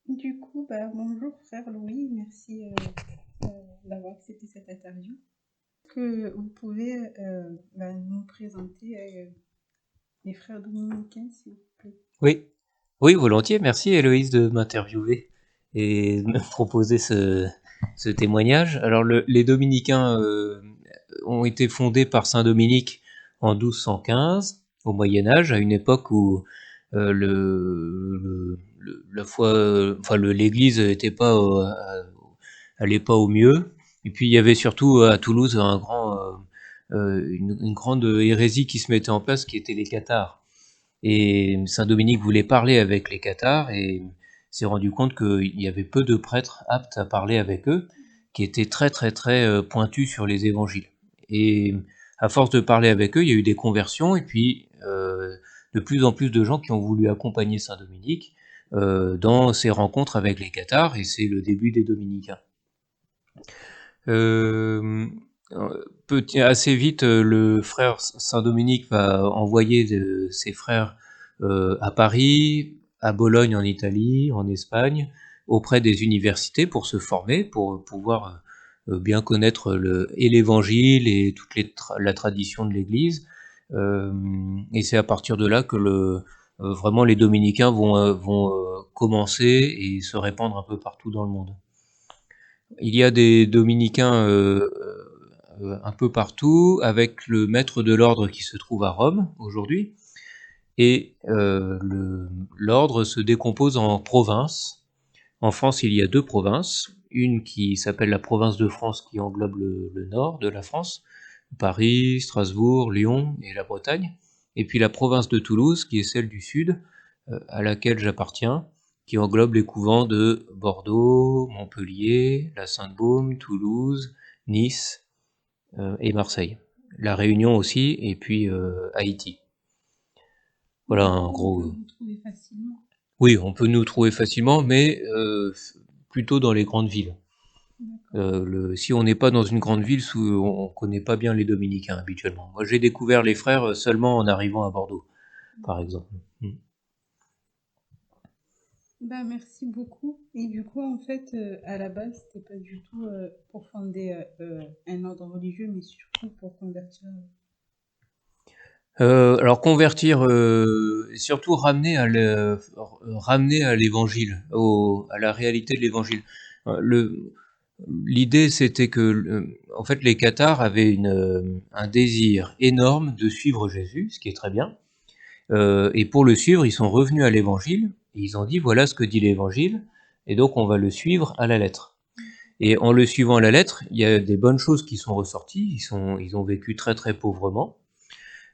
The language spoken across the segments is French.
Du coup, bonjour frère Louis, merci d'avoir accepté cette interview. Que vous pouvez nous présenter les frères dominicains, s'il vous plaît. Oui, oui, volontiers. Merci Héloïse de m'interviewer et de me proposer ce témoignage. Alors les Dominicains ont été fondés par Saint Dominique en 1215 au Moyen Âge, à une époque où la foi, enfin l'Église n'était pas allait pas au mieux. Et puis il y avait surtout à Toulouse une grande hérésie qui se mettait en place, qui était les cathares. Et Saint Dominique voulait parler avec les cathares et s'est rendu compte qu'il y avait peu de prêtres aptes à parler avec eux, qui étaient très très très pointus sur les évangiles. Et à force de parler avec eux, il y a eu des conversions et puis de plus en plus de gens qui ont voulu accompagner Saint Dominique dans ses rencontres avec les cathares, et c'est le début des dominicains. Euh, Assez vite, le frère Saint-Dominique va envoyer ses frères à Paris, à Bologne en Italie, en Espagne, auprès des universités pour se former, pour pouvoir bien connaître et l'Évangile et la tradition de l'Église. Et c'est à partir de là que vraiment les dominicains vont commencer et se répandre un peu partout dans le monde. Il y a des dominicains un peu partout, avec le maître de l'ordre qui se trouve à Rome aujourd'hui. Et l'ordre se décompose en provinces. En France, il y a deux provinces. Une qui s'appelle la province de France, qui englobe le nord de la France, Paris, Strasbourg, Lyon et la Bretagne. Et puis la province de Toulouse, qui est celle du sud, à laquelle j'appartiens, qui englobe les couvents de Bordeaux, Montpellier, la Sainte-Baume, Toulouse, Nice et Marseille. La Réunion aussi, et puis Haïti. Voilà, Du en coup, on gros. peut vous trouver facilement. Oui, on peut nous trouver facilement, mais plutôt dans les grandes villes. D'accord. Si on n'est pas dans une grande ville, on ne connaît pas bien les Dominicains habituellement. Moi, j'ai découvert les frères seulement en arrivant à Bordeaux, par exemple. Mm. Merci beaucoup. Et du coup, en fait, à la base, c'était pas du tout pour fonder un ordre religieux, mais surtout pour convertir. Alors convertir, surtout ramener à l'évangile, à la réalité de l'évangile. L'idée, c'était que, en fait, les cathares avaient un désir énorme de suivre Jésus, ce qui est très bien. Et pour le suivre, ils sont revenus à l'évangile, et ils ont dit, voilà ce que dit l'évangile, et donc on va le suivre à la lettre. Et en le suivant à la lettre, il y a des bonnes choses qui sont ressorties. Ils ont vécu très très pauvrement.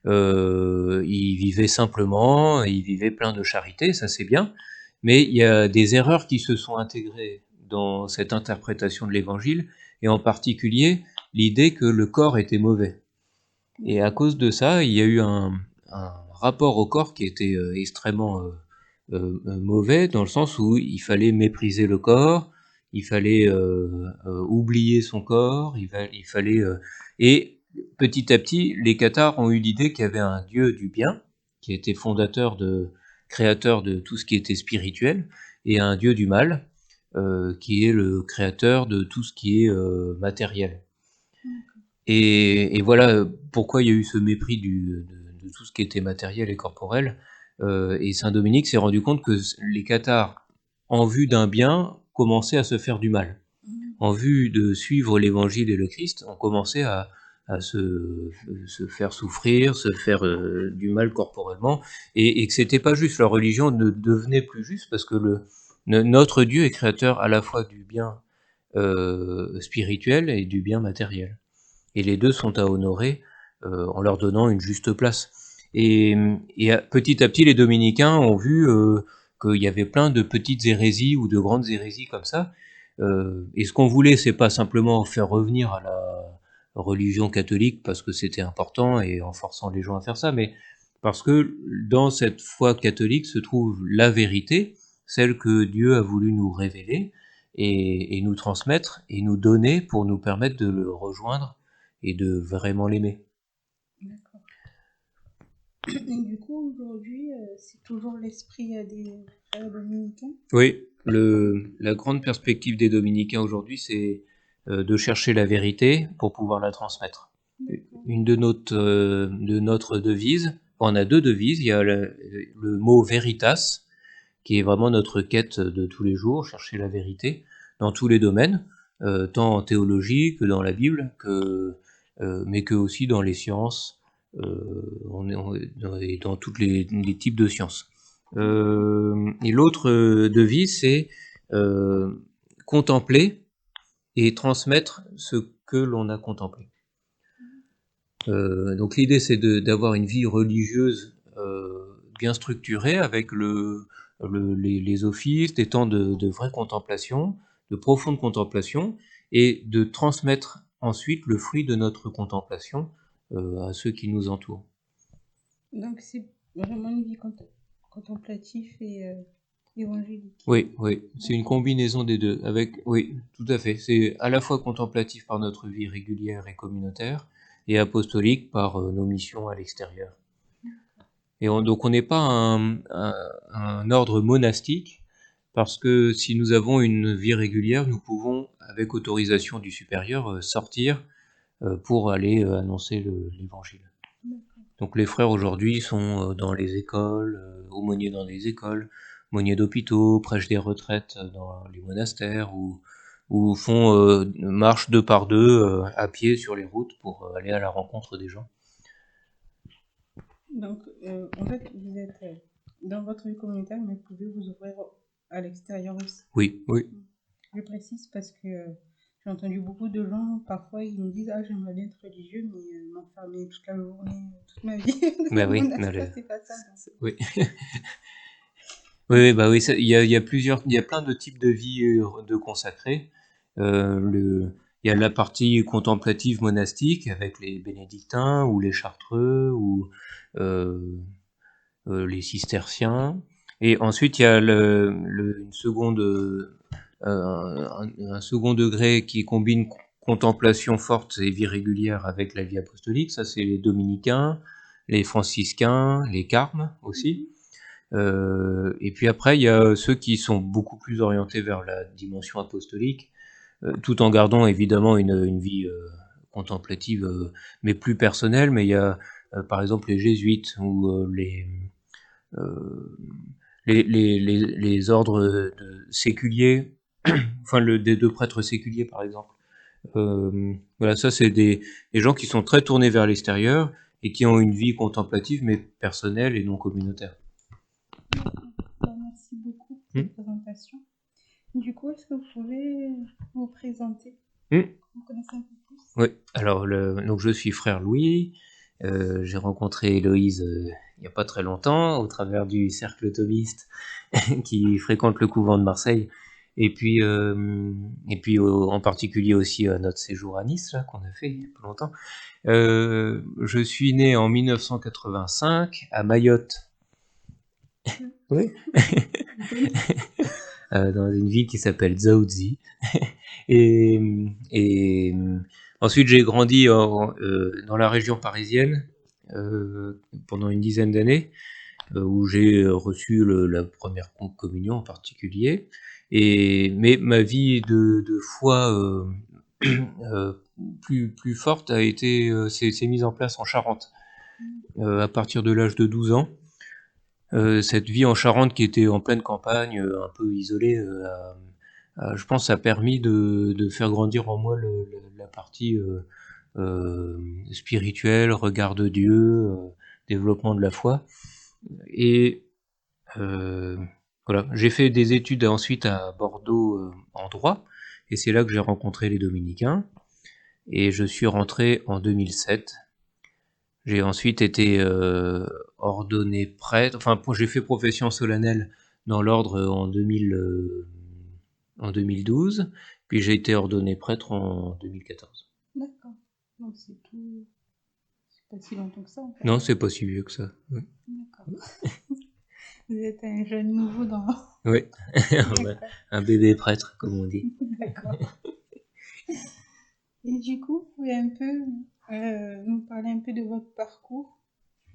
Ils vivaient simplement, ils vivaient plein de charité, ça c'est bien. Mais il y a des erreurs qui se sont intégrées dans cette interprétation de l'évangile, et en particulier l'idée que le corps était mauvais. Et à cause de ça, il y a eu un rapport au corps qui était extrêmement mauvais, dans le sens où il fallait mépriser le corps, il fallait oublier son corps, il fallait... et petit à petit, les Cathares ont eu l'idée qu'il y avait un dieu du bien, qui était créateur de tout ce qui était spirituel, et un dieu du mal, qui est le créateur de tout ce qui est matériel. Et voilà pourquoi il y a eu ce mépris de tout ce qui était matériel et corporel. Et Saint Dominique s'est rendu compte que les cathares, en vue d'un bien, commençaient à se faire du mal. En vue de suivre l'évangile et le Christ, on commençait à se faire souffrir, se faire du mal corporellement, et que c'était pas juste. La religion ne devenait plus juste parce que notre Dieu est créateur à la fois du bien spirituel et du bien matériel. Et les deux sont à honorer en leur donnant une juste place. Et petit à petit, les dominicains ont vu qu'il y avait plein de petites hérésies ou de grandes hérésies comme ça. Et ce qu'on voulait, c'est pas simplement faire revenir à la religion catholique parce que c'était important et en forçant les gens à faire ça, mais parce que dans cette foi catholique se trouve la vérité, celle que Dieu a voulu nous révéler et nous transmettre et nous donner pour nous permettre de le rejoindre et de vraiment l'aimer. D'accord. Et du coup, aujourd'hui, c'est toujours l'esprit des frères dominicains. Oui, la grande perspective des dominicains aujourd'hui, c'est de chercher la vérité pour pouvoir la transmettre. D'accord. Une de notre devise, on a deux devises, il y a le mot veritas, qui est vraiment notre quête de tous les jours, chercher la vérité dans tous les domaines, tant en théologie que dans la Bible, mais que aussi dans les sciences, et dans tous les types de sciences. Et l'autre devise, c'est contempler et transmettre ce que l'on a contemplé. Donc l'idée, c'est d'avoir une vie religieuse bien structurée avec les offices, des temps de vraie contemplation, de profonde contemplation, et de transmettre ensuite le fruit de notre contemplation à ceux qui nous entourent. Donc, c'est vraiment une vie contemplative et évangélique. Oui, c'est une combinaison des deux. Oui, tout à fait. C'est à la fois contemplatif par notre vie régulière et communautaire, et apostolique par nos missions à l'extérieur. Et donc on n'est pas un ordre monastique, parce que si nous avons une vie régulière, nous pouvons, avec autorisation du supérieur, sortir pour aller annoncer l'évangile. Donc les frères aujourd'hui sont dans les écoles, aumôniers dans les écoles, aumôniers d'hôpitaux, prêchent des retraites dans les monastères, ou font marche 2 par 2 à pied sur les routes pour aller à la rencontre des gens. Donc, en fait, vous êtes dans votre vie communautaire, mais vous pouvez vous ouvrir à l'extérieur aussi. Oui. Je précise parce que j'ai entendu beaucoup de gens, parfois, ils me disent « Ah, j'aimerais bien être religieux, mais m'enfermer toute la journée, toute ma vie dans un monastère, c'est pas ça. » Oui. Oui, bah oui, il y a plein de types de vie de consacrés. Il y a la partie contemplative monastique avec les bénédictins ou les chartreux ou les cisterciens. Et ensuite, il y a un second degré qui combine contemplation forte et vie régulière avec la vie apostolique. Ça, c'est les dominicains, les franciscains, les carmes aussi. Et puis après, il y a ceux qui sont beaucoup plus orientés vers la dimension apostolique, tout en gardant évidemment une vie contemplative, mais plus personnelle. Mais il y a par exemple les jésuites ou les ordres séculiers, enfin des deux prêtres séculiers par exemple. Voilà, ça c'est des gens qui sont très tournés vers l'extérieur et qui ont une vie contemplative mais personnelle et non communautaire. Merci beaucoup pour cette présentation. Du coup, est-ce que vous pouvez vous présenter? Vous connaissez un peu plus? Oui, alors donc je suis frère Louis. J'ai rencontré Héloïse il n'y a pas très longtemps au travers du cercle thomiste qui fréquente le couvent de Marseille, et puis en particulier aussi à notre séjour à Nice là, qu'on a fait il y a pas longtemps. Je suis né en 1985 à Mayotte. Oui. Dans une ville qui s'appelle Dzaoudzi. et ensuite j'ai grandi dans la région parisienne pendant une dizaine d'années, où j'ai reçu la première communion en particulier. Mais ma vie de foi plus forte s'est mise en place en Charente à partir de l'âge de 12 ans. Cette vie en Charente qui était en pleine campagne, un peu isolée, je pense a permis de faire grandir en moi la partie spirituelle, regard de Dieu, développement de la foi. Et voilà, j'ai fait des études ensuite à Bordeaux en droit, et c'est là que j'ai rencontré les dominicains, et je suis rentré en 2007. J'ai ensuite été ordonné prêtre, enfin j'ai fait profession solennelle dans l'ordre en 2012, puis j'ai été ordonné prêtre en 2014. D'accord, donc c'est pas si longtemps que ça en fait. Non, c'est pas si vieux que ça. Oui. D'accord. Vous êtes un jeune nouveau dans... Oui, un bébé prêtre, comme on dit. D'accord. Et du coup, vous pouvez un peu nous parler un peu de votre parcours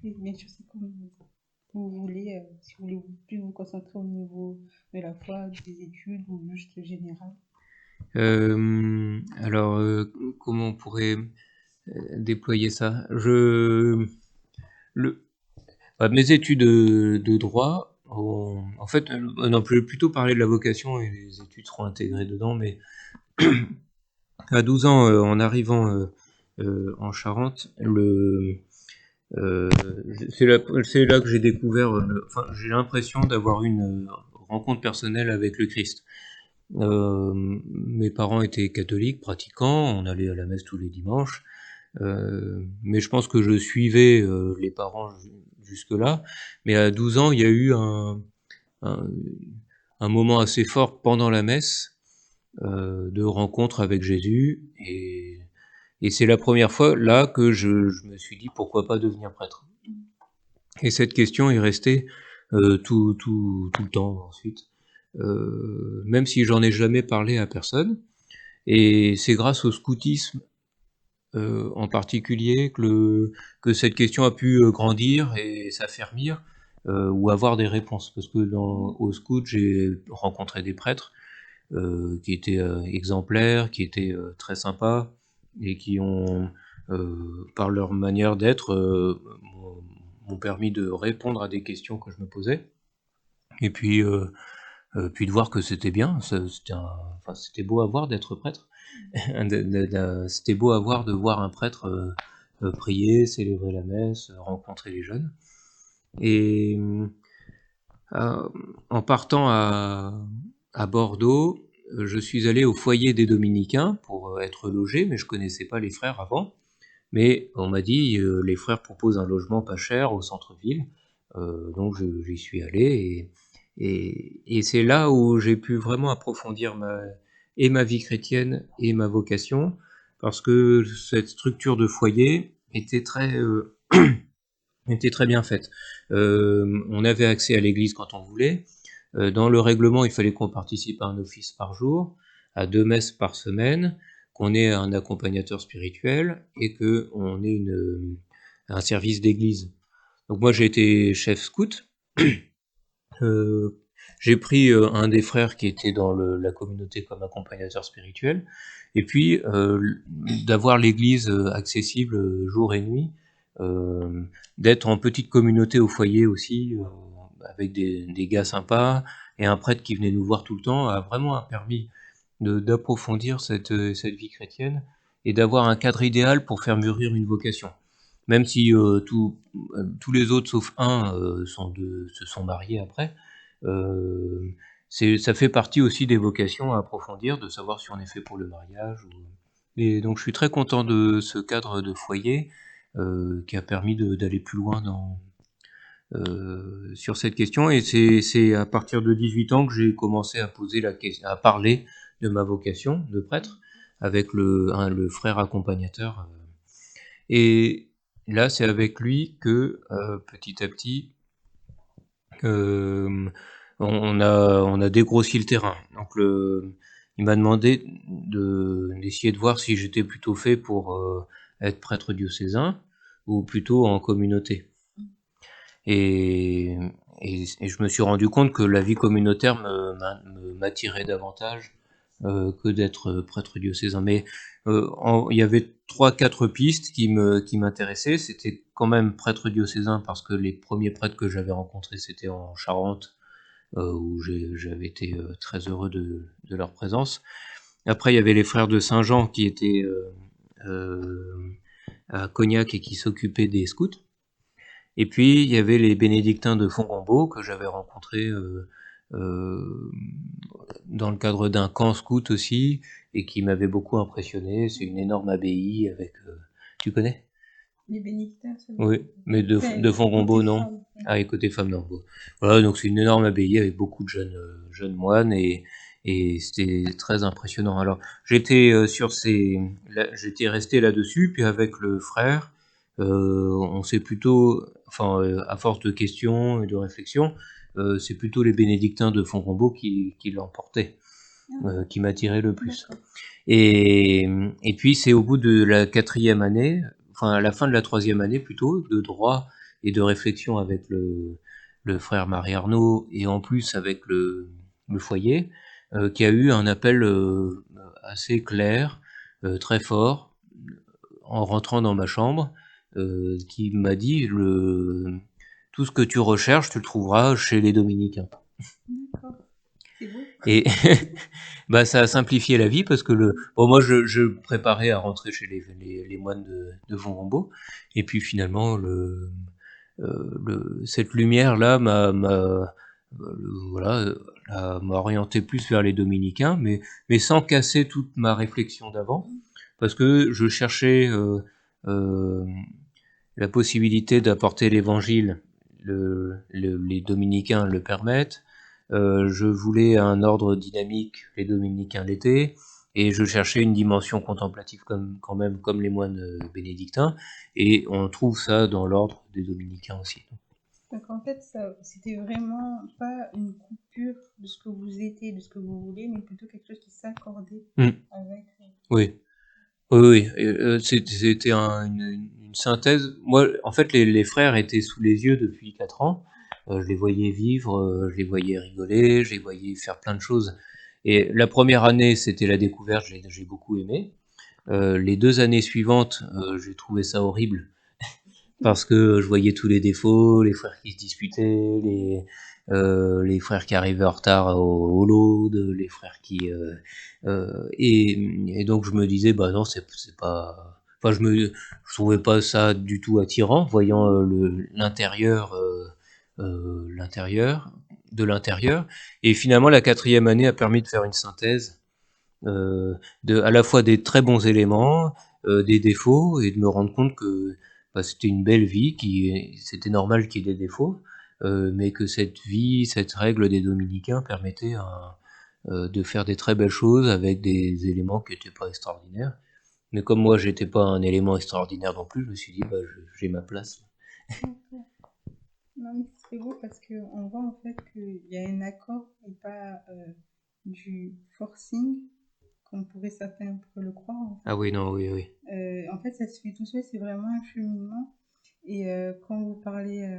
Oui, bien sûr, c'est comme vous voulez, si vous voulez plus vous concentrer au niveau de la foi, des études ou juste général. Alors, comment on pourrait déployer ça? Le, Mes études de droit, en fait, non, je vais plutôt parler de la vocation et les études seront intégrées dedans, mais à 12 ans, en arrivant en Charente, euh, c'est là que j'ai découvert, enfin, j'ai l'impression d'avoir une rencontre personnelle avec le Christ. Mes parents étaient catholiques, pratiquants, on allait à la messe tous les dimanches, mais je pense que je suivais les parents jusque-là. Mais à 12 ans, il y a eu un, un moment assez fort pendant la messe de rencontre avec Jésus, et c'est la première fois là que je me suis dit pourquoi pas devenir prêtre. Et cette question est restée tout le temps ensuite, même si j'en ai jamais parlé à personne. Et c'est grâce au scoutisme en particulier que cette question a pu grandir et s'affermir, ou avoir des réponses. Parce que au scout, j'ai rencontré des prêtres qui étaient exemplaires, qui étaient très sympas, et qui ont, par leur manière d'être, m'ont permis de répondre à des questions que je me posais. Et puis de voir que c'était bien, enfin, c'était beau à voir d'être prêtre. C'était beau à voir de voir un prêtre prier, célébrer la messe, rencontrer les jeunes. Et en partant à Bordeaux, je suis allé au foyer des Dominicains pour être logé, mais je connaissais pas les frères avant. Mais on m'a dit, les frères proposent un logement pas cher au centre-ville, donc j'y suis allé, et c'est là où j'ai pu vraiment approfondir ma vie chrétienne et ma vocation, parce que cette structure de foyer était très bien faite. On avait accès à l'église quand on voulait. Dans le règlement, il fallait qu'on participe à un office par jour, à 2 messes par semaine, qu'on ait un accompagnateur spirituel et qu'on ait un service d'église. Donc moi j'ai été chef scout. J'ai pris un des frères qui était dans la communauté comme accompagnateur spirituel, et puis d'avoir l'église accessible jour et nuit, euh, d'être en petite communauté au foyer aussi, avec des gars sympas, et un prêtre qui venait nous voir tout le temps, a vraiment permis d'approfondir cette vie chrétienne, et d'avoir un cadre idéal pour faire mûrir une vocation. Même si tous les autres, sauf un, se sont mariés après, euh, ça fait partie aussi des vocations à approfondir, de savoir si on est fait pour le mariage. Et donc je suis très content de ce cadre de foyer qui a permis d'aller plus loin sur cette question. Et c'est à partir de 18 ans que j'ai commencé à parler de ma vocation de prêtre avec le frère accompagnateur. Et là, c'est avec lui que petit à petit, euh, on a dégrossi le terrain. Donc il m'a demandé d'essayer de voir si j'étais plutôt fait pour être prêtre diocésain ou plutôt en communauté. Et, et je me suis rendu compte que la vie communautaire m'attirait davantage que d'être prêtre diocésain. Mais il y avait 3-4 pistes qui m'intéressaient. C'était quand même prêtre diocésain parce que les premiers prêtres que j'avais rencontrés, c'était en Charente, où j'avais été très heureux de leur présence. Après, il y avait les frères de Saint-Jean qui étaient à Cognac et qui s'occupaient des scouts. Et puis, il y avait les bénédictins de Fongombault que j'avais rencontrés dans le cadre d'un camp scout aussi, et qui m'avait beaucoup impressionné. C'est une énorme abbaye avec... tu connais? Les bénédictins, Oui, mais de Fongombault, non. Ah, et côté femmes, non. Bon. Voilà, donc c'est une énorme abbaye avec beaucoup de jeunes moines, et c'était très impressionnant. Alors, j'étais resté là-dessus, puis avec le frère, on s'est plutôt, enfin, à force de questions et de réflexions, c'est plutôt les bénédictins de Fongombault qui l'emportaient, qui m'attiraient le plus. Et puis c'est au bout de la 4e année, enfin à la fin de la 3e année plutôt, de droit et de réflexion avec le frère Marie-Arnaud, et en plus avec le foyer, qui a eu un appel assez clair, très fort, en rentrant dans ma chambre, qui m'a dit tout ce que tu recherches, tu le trouveras chez les dominicains. D'accord. C'est beau. Et bah, ça a simplifié la vie parce que moi je préparais à rentrer chez les moines de Vont-Rombaut, et puis finalement cette lumière là voilà, m'a orienté plus vers les dominicains, mais sans casser toute ma réflexion d'avant, parce que je cherchais euh, la possibilité d'apporter l'évangile. Les dominicains le permettent. Je voulais un ordre dynamique, les dominicains l'étaient, et je cherchais une dimension contemplative quand même comme les moines bénédictins, et on trouve ça dans l'ordre des dominicains aussi. Donc en fait, c'était vraiment pas une coupure de ce que vous étiez, de ce que vous voulez, mais plutôt quelque chose qui s'accordait avec. Oui. Oui, c'était une synthèse. Moi, en fait, les frères étaient sous les yeux depuis 4 ans. Je les voyais vivre, je les voyais rigoler, je les voyais faire plein de choses. Et la première année, c'était la découverte, j'ai beaucoup aimé. Les 2 années suivantes, j'ai trouvé ça horrible parce que je voyais tous les défauts, les frères qui se disputaient, les frères qui arrivaient en retard au load, les frères qui et donc je me disais bah non c'est pas, enfin je trouvais pas ça du tout attirant, voyant l'intérieur l'intérieur de l'intérieur. Et finalement la 4e année a permis de faire une synthèse à la fois des très bons éléments, des défauts, et de me rendre compte que c'était une belle vie, c'était normal qu'il y ait des défauts, mais que cette vie, cette règle des dominicains permettait de faire des très belles choses avec des éléments qui n'étaient pas extraordinaires. Mais comme moi, j'étais pas un élément extraordinaire non plus, je me suis dit, bah, j'ai ma place. Non, mais c'est beau parce qu'on voit en fait qu'il y a un accord et pas du forcing, comme pourrait certains pourraient le croire. En fait. Ah oui, non, oui, oui. En fait, ça se fait tout seul, c'est vraiment un cheminement. Et quand vous parlez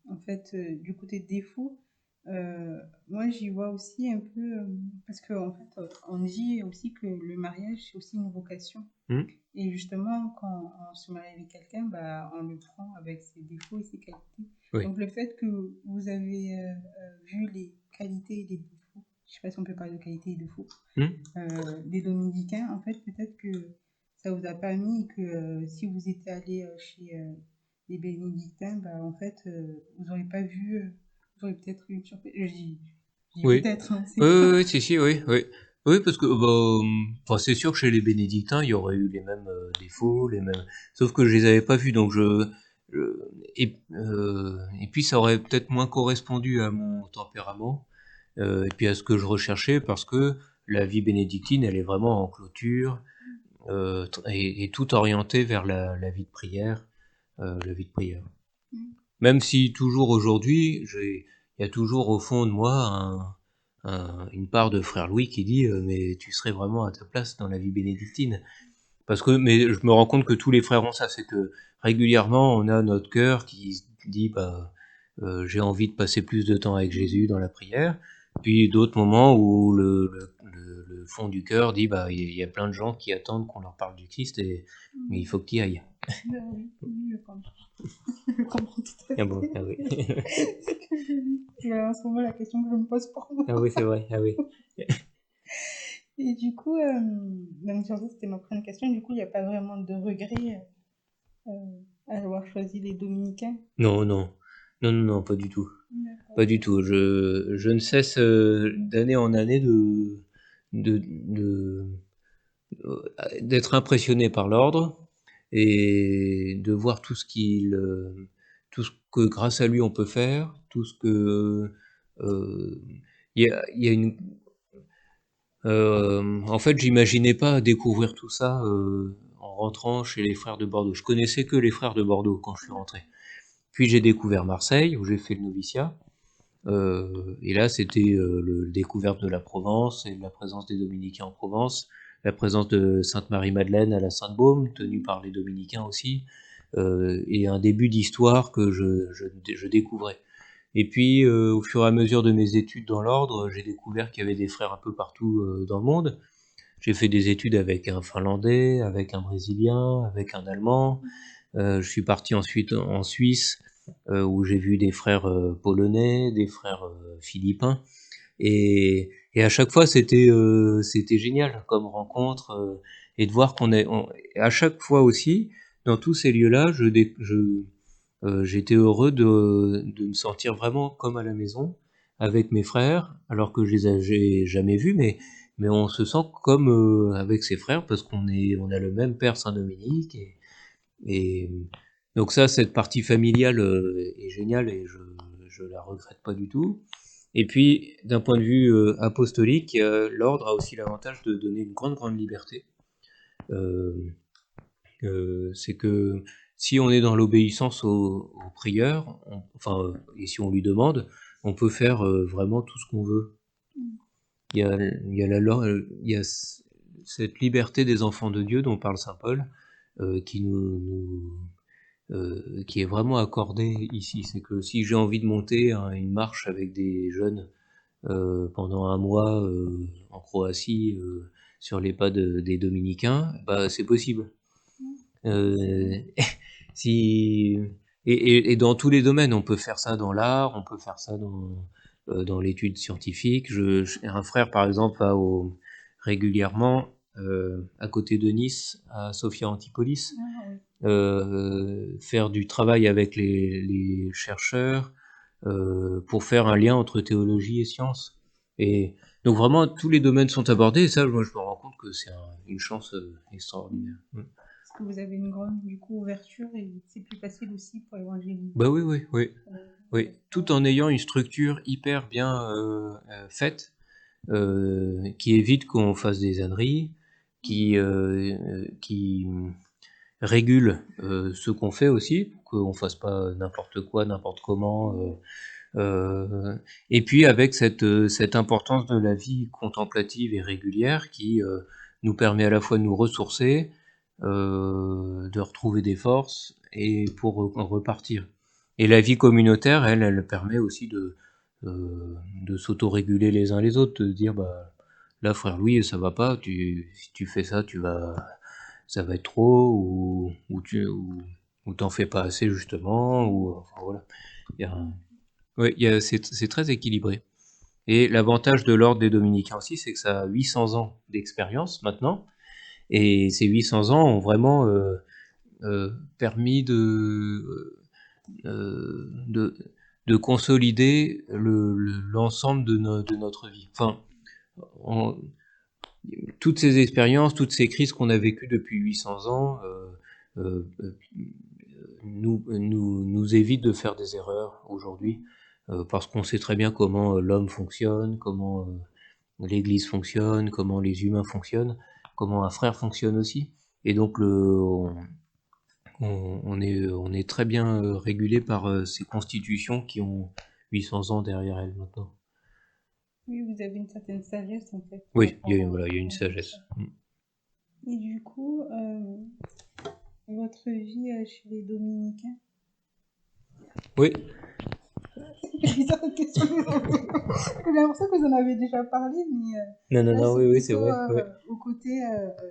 en fait du côté défaut, moi j'y vois aussi un peu parce qu'en fait on dit aussi que le mariage c'est aussi une vocation. Et justement quand on se marie avec quelqu'un, bah, on le prend avec ses défauts et ses qualités. Oui. Donc le fait que vous avez vu les qualités et les défauts, je sais pas si on peut parler de qualité et de défauts, des dominicains, en fait peut-être que ça vous a permis que si vous étiez allé chez les bénédictins, bah, en fait, vous n'aurez pas vu, vous aurez peut-être eu une surprise. Oui. Peut-être. Hein, Oui, si, oui, oui. Oui, parce que enfin, c'est sûr que chez les bénédictins, il y aurait eu les mêmes défauts, les mêmes. Sauf que je les avais pas vus, donc et puis ça aurait peut-être moins correspondu à mon tempérament, et puis à ce que je recherchais, parce que la vie bénédictine, elle est vraiment en clôture, et tout orienté vers la vie de prière, la vie de prière. Même si toujours aujourd'hui, il y a toujours au fond de moi une part de frère Louis qui dit mais tu serais vraiment à ta place dans la vie bénédictine. Parce que, mais je me rends compte que tous les frères ont ça, c'est que régulièrement on a notre cœur qui dit bah j'ai envie de passer plus de temps avec Jésus dans la prière, puis d'autres moments où le fond du cœur dit bah il y a plein de gens qui attendent qu'on leur parle du Christ, mais il faut que tu y ailles. Oui, je comprends. Je comprends tout à fait. Ah bon, ah oui. C'est en ce moment la question que je me pose pour moi. Ah oui, c'est vrai, ah oui. Et du coup, donc ça c'était ma première question. Du coup, il n'y a pas vraiment de regret à avoir choisi les dominicains? Non, pas du tout. Pas du tout. Je ne cesse d'année en année d'être impressionné par l'ordre et de voir tout ce que grâce à lui on peut faire, tout ce que il y a une en fait, j'imaginais pas découvrir tout ça en rentrant chez les frères de Bordeaux. Je connaissais que les frères de Bordeaux quand je suis rentré. Puis j'ai découvert Marseille, où j'ai fait le noviciat. Et là, c'était la découverte de la Provence et de la présence des Dominicains en Provence, la présence de Sainte-Marie-Madeleine à la Sainte-Baume, tenue par les Dominicains aussi. et un début d'histoire que je découvrais. Et puis, au fur et à mesure de mes études dans l'ordre, j'ai découvert qu'il y avait des frères un peu partout dans le monde. J'ai fait des études avec un Finlandais, avec un Brésilien, avec un Allemand. Je suis parti ensuite en Suisse, où j'ai vu des frères polonais, des frères philippins. Et à chaque fois, c'était génial comme rencontre, et de voir à chaque fois aussi, dans tous ces lieux-là, j'étais heureux de me sentir vraiment comme à la maison avec mes frères, alors que j'ai jamais vus, mais on se sent comme avec ses frères parce on a le même père Saint-Dominique et donc ça, cette partie familiale est géniale et je la regrette pas du tout. Et puis, d'un point de vue apostolique, l'ordre a aussi l'avantage de donner une grande liberté. C'est que si on est dans l'obéissance aux prieurs, et si on lui demande, on peut faire vraiment tout ce qu'on veut. Il y a cette liberté des enfants de Dieu dont parle saint Paul, qui est vraiment accordée ici. C'est que si j'ai envie de monter une marche avec des jeunes pendant un mois en Croatie sur les pas des Dominicains, bah c'est possible. Euh, si et dans tous les domaines, on peut faire ça dans l'art, on peut faire ça dans l'étude scientifique. Un frère par exemple régulièrement à côté de Nice, à Sophia Antipolis, faire du travail avec les chercheurs pour faire un lien entre théologie et science. Et donc vraiment tous les domaines sont abordés et ça, moi je me rends compte que c'est une chance extraordinaire. Parce que vous avez une grande du coup ouverture et c'est plus facile aussi pour évangéliser. Bah oui, tout en ayant une structure hyper bien faite, qui évite qu'on fasse des âneries, qui régule ce qu'on fait aussi, pour qu'on fasse pas n'importe quoi, n'importe comment. Et puis avec cette importance de la vie contemplative et régulière qui nous permet à la fois de nous ressourcer, de retrouver des forces et pour repartir. Et la vie communautaire, elle permet aussi de s'autoréguler les uns les autres, de dire bah là frère Louis ça va pas, si tu fais ça ça va être trop ou t'en fais pas assez justement ou enfin voilà. C'est très équilibré. Et l'avantage de l'ordre des Dominicains aussi, c'est que ça a 800 ans d'expérience maintenant, et ces 800 ans ont vraiment permis de consolider l'ensemble de notre vie. Enfin, toutes ces expériences, toutes ces crises qu'on a vécues depuis 800 ans nous évitent de faire des erreurs aujourd'hui, parce qu'on sait très bien comment l'homme fonctionne, comment l'Église fonctionne, comment les humains fonctionnent, comment un frère fonctionne aussi. Et donc on est très bien régulé par ces constitutions qui ont 800 ans derrière elles maintenant. Oui, vous avez une certaine sagesse en fait. Oui, il y a une sagesse. Et du coup, votre vie chez les Dominicains? Oui. C'est bizarre cette question. J'ai l'impression que vous en avez déjà parlé, mais Non, oui, c'est vrai. Au côté,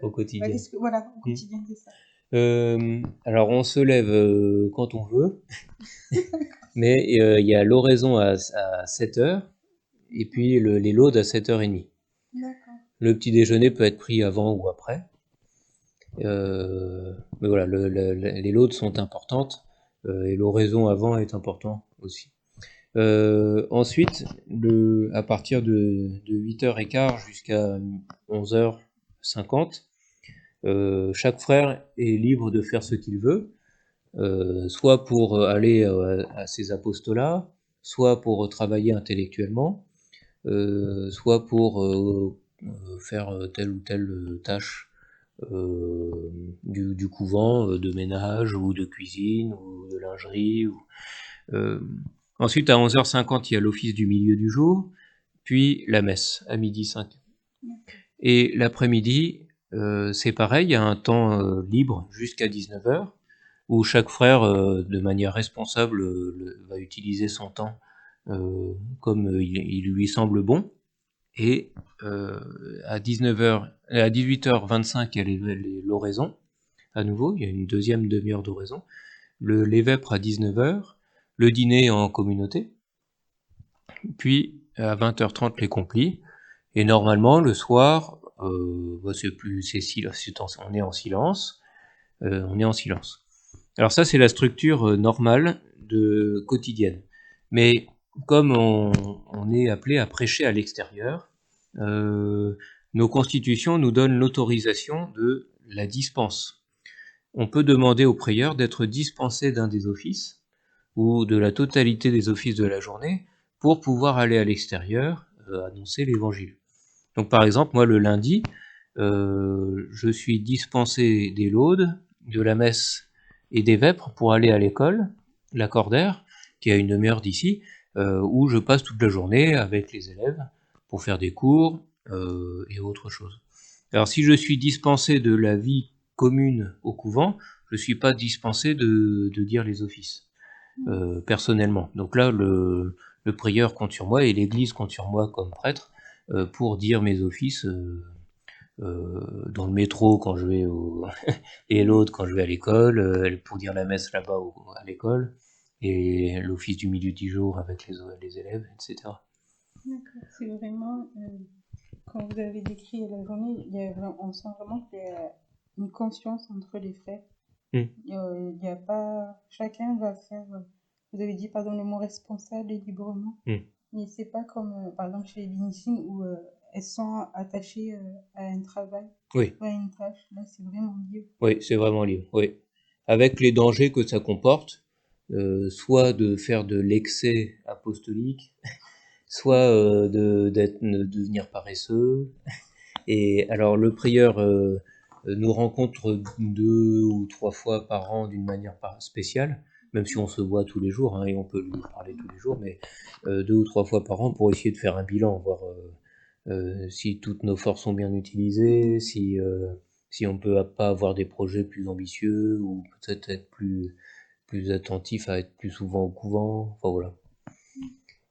au quotidien. Voilà, au quotidien, c'est ça. Alors on se lève quand on veut, mais il y a l'oraison à 7h, et puis les laudes à 7h30. D'accord. Le petit déjeuner peut être pris avant ou après. Mais voilà, les laudes sont importantes, et l'oraison avant est important aussi. Ensuite, à partir de 8h15 jusqu'à 11h50, chaque frère est libre de faire ce qu'il veut, soit pour aller à ses apostolats, soit pour travailler intellectuellement, soit pour faire telle ou telle tâche du couvent, de ménage ou de cuisine ou de lingerie. Ensuite, à 11h50, il y a l'office du milieu du jour, puis la messe à 12h05. Et l'après-midi, c'est pareil, il y a un temps libre jusqu'à 19h, où chaque frère, de manière responsable, va utiliser son temps comme il lui semble bon. Et à 18h25, il y a l'oraison. À nouveau, il y a une deuxième demi-heure d'oraison. Les vêpres à 19h, le dîner en communauté, puis à 20h30 les complis. Et normalement, le soir, on est en silence. On est en silence. Alors ça, c'est la structure normale quotidienne. Mais comme on est appelé à prêcher à l'extérieur, nos constitutions nous donnent l'autorisation de la dispense. On peut demander au prieur d'être dispensé d'un des offices ou de la totalité des offices de la journée pour pouvoir aller à l'extérieur annoncer l'évangile. Donc par exemple, moi le lundi, je suis dispensé des laudes, de la messe et des vêpres pour aller à l'école, la Cordaire, qui est à une demi-heure d'ici, où je passe toute la journée avec les élèves pour faire des cours et autre chose. Alors si je suis dispensé de la vie commune au couvent, je ne suis pas dispensé de dire les offices personnellement. Donc là, le prieur compte sur moi et l'Église compte sur moi comme prêtre pour dire mes offices dans le métro quand je vais et l'autre quand je vais à l'école, pour dire la messe là-bas à l'école, et l'office du milieu du jour avec les élèves, etc. D'accord, c'est vraiment, quand vous avez décrit la journée, on sent vraiment qu'il y a une conscience entre les frères. Il y a pas, chacun va faire, vous avez dit pardon le mot responsable et librement. Mais c'est pas comme par exemple chez les Bénissines où elles sont attachées à un travail Oui, ou à une tâche. Là, c'est vraiment libre. oui, c'est vraiment libre. Oui, avec les dangers que ça comporte, soit de faire de l'excès apostolique, soit de devenir paresseux. Et alors le prieur nous rencontre 2 ou 3 fois par an d'une manière spéciale, même si on se voit tous les jours, hein, et on peut lui parler tous les jours, mais 2 ou 3 fois par an pour essayer de faire un bilan, voir si toutes nos forces sont bien utilisées, si on peut pas avoir des projets plus ambitieux, ou peut-être être plus attentif à être plus souvent au couvent, enfin voilà.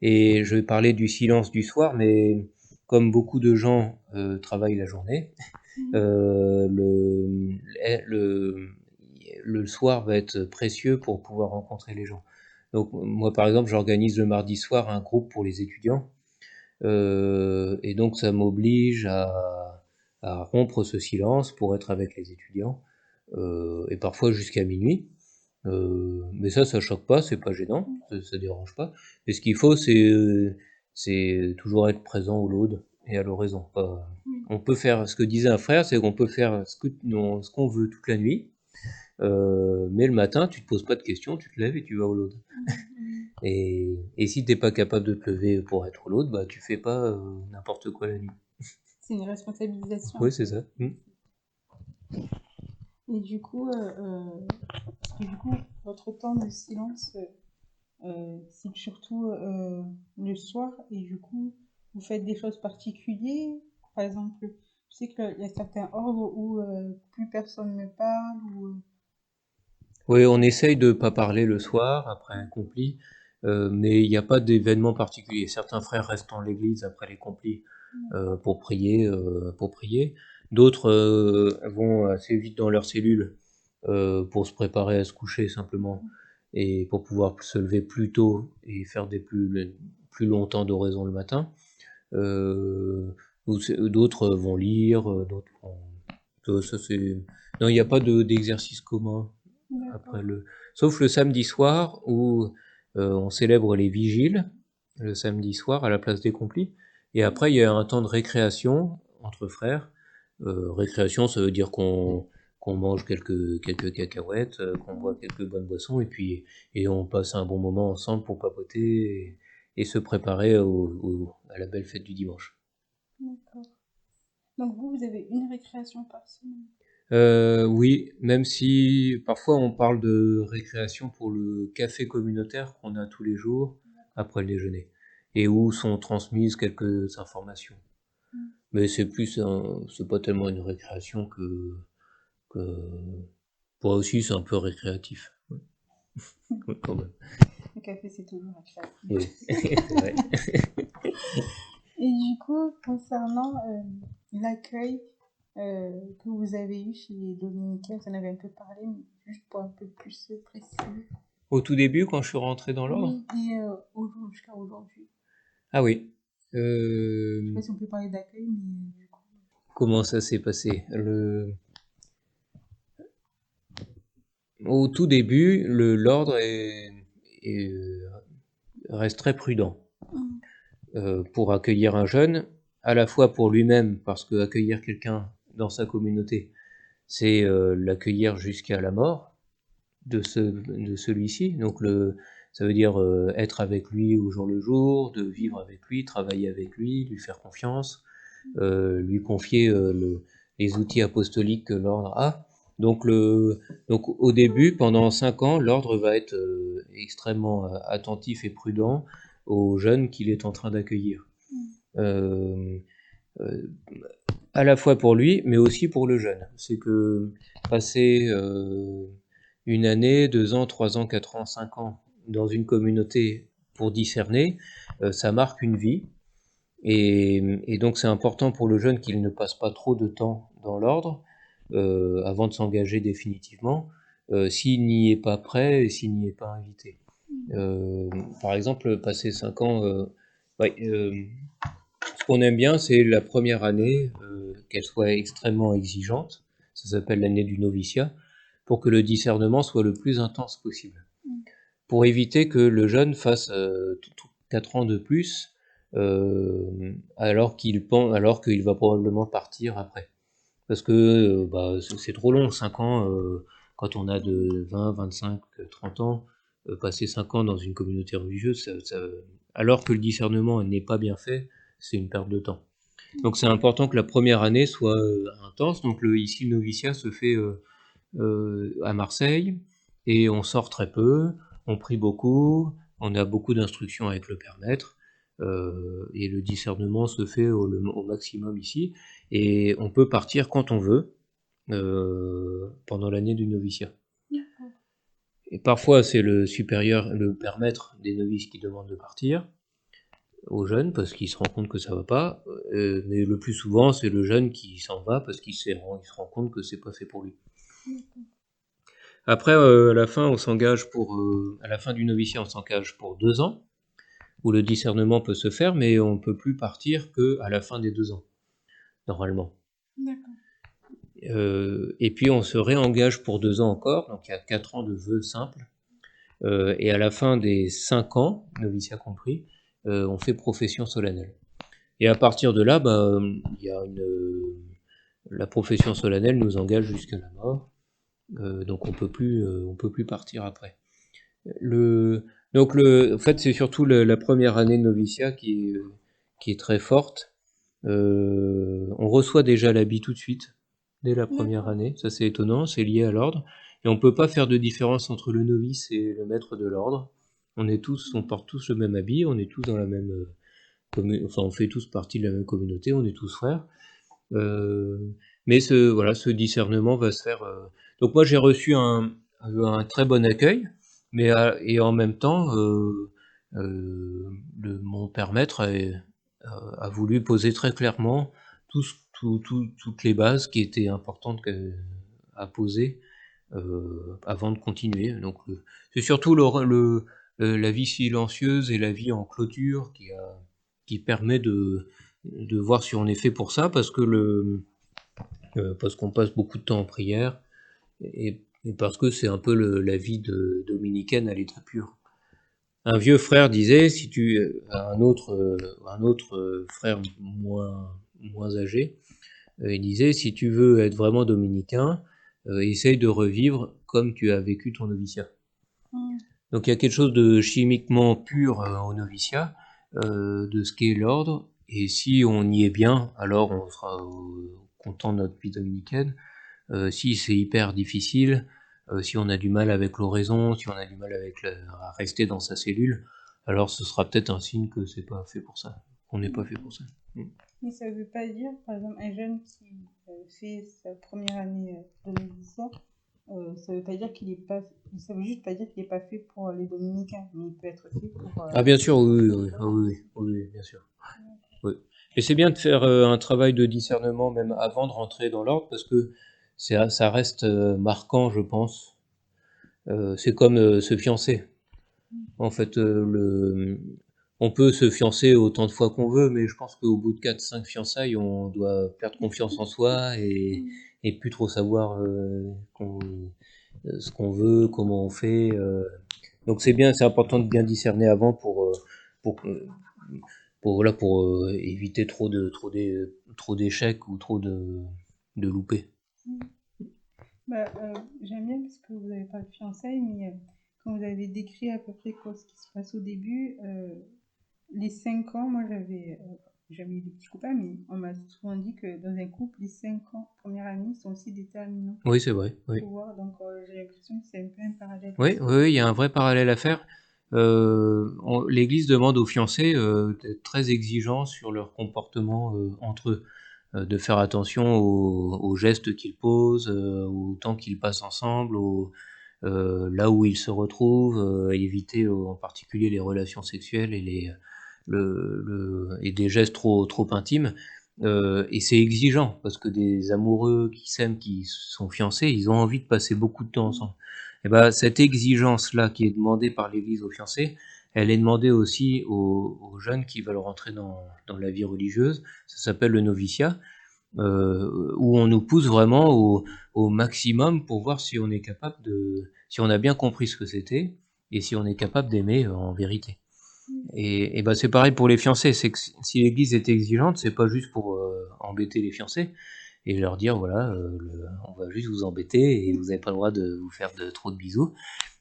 Et je vais parler du silence du soir, mais comme beaucoup de gens travaillent la journée, le, le, le soir va être précieux pour pouvoir rencontrer les gens. Donc moi par exemple j'organise le mardi soir un groupe pour les étudiants, et donc ça m'oblige à rompre ce silence pour être avec les étudiants, et parfois jusqu'à minuit. Mais ça choque pas, c'est pas gênant, ça dérange pas. Mais ce qu'il faut, c'est toujours être présent au laude et à l'oraison. On peut faire ce que disait un frère, c'est qu'on peut faire ce qu'on veut toute la nuit, mais le matin, tu te poses pas de questions, tu te lèves et tu vas au laude. Et si t'es pas capable de te lever pour être au laude, bah tu fais pas n'importe quoi la nuit. C'est une responsabilisation. Oui, c'est ça. Et du coup, votre temps de silence, c'est surtout le soir. Et du coup, vous faites des choses particulières. Par exemple, je sais qu'il y a certains ordres où plus personne ne parle. Oui, on essaye de pas parler le soir après un compli, mais il n'y a pas d'événement particulier. Certains frères restent dans l'église après les complis pour prier, D'autres vont assez vite dans leur cellule pour se préparer à se coucher simplement, et pour pouvoir se lever plus tôt et faire des plus longtemps d'oraison le matin. D'autres vont lire, d'autres vont... Non, il n'y a pas d'exercice commun après sauf le samedi soir où on célèbre les vigiles le samedi soir à la place des complis, et après il y a un temps de récréation entre frères. Récréation, ça veut dire qu'on mange quelques cacahuètes, qu'on boit quelques bonnes boissons, et on passe un bon moment ensemble pour papoter et se préparer à la belle fête du dimanche. D'accord. Donc vous avez une récréation par semaine. Oui, même si parfois on parle de récréation pour le café communautaire qu'on a tous les jours après le déjeuner, et où sont transmises quelques informations. Mais c'est pas tellement une récréation que Pour aussi, c'est un peu récréatif. Ouais. Ouais, quand même. Le café, c'est toujours agréable. Oui, c'est vrai. Et du coup, concernant l'accueil que vous avez eu chez les Dominicains, vous en avez un peu parlé, mais juste pour un peu plus précis. Au tout début, quand je suis rentré dans l'ordre? Oui, et jusqu'à aujourd'hui. Ah oui. Je sais pas si on peut parler d'accueil, mais du coup. Comment ça s'est passé? Au tout début, l'ordre reste très prudent pour accueillir un jeune, à la fois pour lui-même, parce que accueillir quelqu'un dans sa communauté, c'est l'accueillir jusqu'à la mort de celui-ci. Donc ça veut dire être avec lui au jour le jour, de vivre avec lui, travailler avec lui, lui faire confiance, lui confier les outils apostoliques que l'ordre a. Donc au début, pendant 5 ans, l'ordre va être extrêmement attentif et prudent aux jeunes qu'il est en train d'accueillir. Euh, euh, à la fois pour lui, mais aussi pour le jeune. C'est que passer 1 année, 2 ans, 3 ans, 4 ans, 5 ans dans une communauté pour discerner, ça marque une vie. Et donc c'est important pour le jeune qu'il ne passe pas trop de temps dans l'ordre avant de s'engager définitivement, s'il n'y est pas prêt et s'il n'y est pas invité. Par exemple, passer 5 ans, ouais, ce qu'on aime bien, c'est la première année, qu'elle soit extrêmement exigeante, ça s'appelle l'année du noviciat, pour que le discernement soit le plus intense possible. Pour éviter que le jeune fasse 4 ans de plus, alors qu'il va probablement partir après. Parce que c'est trop long, 5 ans, quand on a de 20, 25, 30 ans, passer 5 ans dans une communauté religieuse, alors que le discernement n'est pas bien fait, c'est une perte de temps. Donc c'est important que la première année soit intense. Donc ici le noviciat se fait à Marseille et on sort très peu, on prie beaucoup, on a beaucoup d'instructions avec le père maître et le discernement se fait au maximum ici et on peut partir quand on veut pendant l'année du noviciat. Et parfois c'est le supérieur, le père maître des novices qui demande de partir aux jeunes parce qu'il se rend compte que ça va pas, mais le plus souvent c'est le jeune qui s'en va parce qu'il se rend compte que c'est pas fait pour lui. Après, à la fin, à la fin du noviciat, on s'engage pour 2 ans, où le discernement peut se faire, mais on ne peut plus partir qu'à la fin des 2 ans, normalement. Et puis on se réengage pour 2 ans encore, donc il y a 4 ans de vœux simples. Et à la fin des 5 ans, noviciat compris, on fait profession solennelle. Et à partir de là, il y a la profession solennelle nous engage jusqu'à la mort. Donc on peut plus partir après. En fait, c'est surtout la première année de noviciat qui est très forte. On reçoit déjà l'habit tout de suite, dès la première année. Ça, c'est étonnant, c'est lié à l'ordre. Et on peut pas faire de différence entre le novice et le maître de l'ordre. On porte tous le même habit, on est tous dans la même on fait tous partie de la même communauté, on est tous frères. Mais ce discernement va se faire. Donc moi, j'ai reçu un très bon accueil, mais et en même temps, mon père maître a voulu poser très clairement toutes les bases qui étaient importantes à poser avant de continuer. Donc c'est surtout la vie silencieuse et la vie en clôture qui permet de voir si on est fait pour ça, parce qu'on passe beaucoup de temps en prière et parce que c'est un peu la vie dominicaine à l'état pur. Un vieux frère disait, un autre frère moins âgé, il disait, si tu veux être vraiment dominicain, essaye de revivre comme tu as vécu ton noviciat. Donc il y a quelque chose de chimiquement pur au noviciat, de ce qu'est l'ordre, et si on y est bien, alors on sera content de notre vie dominicaine. Si c'est hyper difficile, si on a du mal avec l'oraison, si on a du mal à rester dans sa cellule, alors ce sera peut-être un signe que c'est pas fait pour ça, qu'on n'est pas fait pour ça. Mais ça ne veut pas dire, par exemple, un jeune qui fait sa première année de noviciat ça veut pas dire qu'il est pas, ça veut juste pas dire qu'il est pas fait pour les dominicains, mais il peut être fait pour. Ah bien sûr, oui, oui, oui, bien sûr. Oui. Et c'est bien de faire un travail de discernement même avant de rentrer dans l'ordre parce que ça reste marquant, je pense. C'est comme se fiancer. En fait, on peut se fiancer autant de fois qu'on veut, mais je pense qu'au bout de 4-5 fiançailles, on doit perdre confiance en soi et plus trop savoir ce qu'on veut, comment on fait. Donc c'est bien, c'est important de bien discerner avant pour, euh, pour éviter trop d'échecs ou trop de loupés. Bah, j'aime bien parce que vous avez pas de fiançailles, mais quand vous avez décrit à peu près quoi ce qui se passe au début, les 5 ans, moi j'avais jamais eu de petits copains, mais on m'a souvent dit que dans un couple, les 5 ans, première année, sont aussi déterminants Oui, c'est vrai. Oui. pour voir. Donc j'ai l'impression que c'est un peu un parallèle Oui, aussi. oui, oui, il y a un vrai parallèle à faire. L'Église demande aux fiancés d'être très exigeants sur leur comportement entre eux, de faire attention aux gestes qu'ils posent, au temps qu'ils passent ensemble, là où ils se retrouvent, éviter en particulier les relations sexuelles et et des gestes trop intimes. Et c'est exigeant parce que des amoureux qui s'aiment, qui sont fiancés, ils ont envie de passer beaucoup de temps ensemble. Et ben cette exigence-là qui est demandée par l'Église aux fiancés, elle est demandée aussi aux jeunes qui veulent rentrer dans la vie religieuse. Ça s'appelle le noviciat, où on nous pousse vraiment au maximum pour voir si on est capable si on a bien compris ce que c'était et si on est capable d'aimer en vérité. Et ben c'est pareil pour les fiancés, c'est que si l'Église est exigeante, c'est pas juste pour embêter les fiancés et leur dire voilà, on va juste vous embêter et vous n'avez pas le droit de vous faire trop de bisous.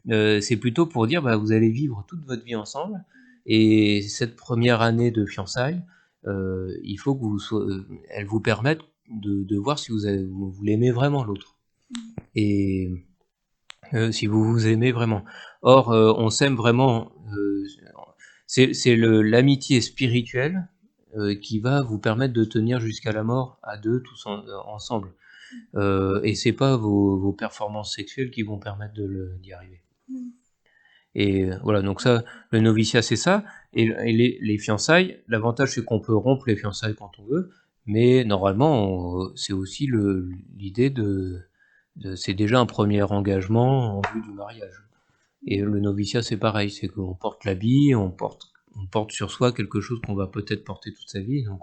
C'est plutôt pour dire bah, vous allez vivre toute votre vie ensemble et cette première année de fiançailles, il faut que elle vous permette de voir si vous l'aimez vraiment l'autre et si vous vous aimez vraiment. Or, on s'aime vraiment. C'est l'amitié spirituelle qui va vous permettre de tenir jusqu'à la mort à deux tous ensemble. Et c'est pas vos performances sexuelles qui vont permettre d'y arriver. Et voilà, donc ça, le noviciat, c'est ça. Et les fiançailles, l'avantage, c'est qu'on peut rompre les fiançailles quand on veut, mais normalement, c'est aussi l'idée c'est déjà un premier engagement en vue du mariage. Et le noviciat, c'est pareil, c'est qu'on porte l'habit, on porte sur soi quelque chose qu'on va peut-être porter toute sa vie, donc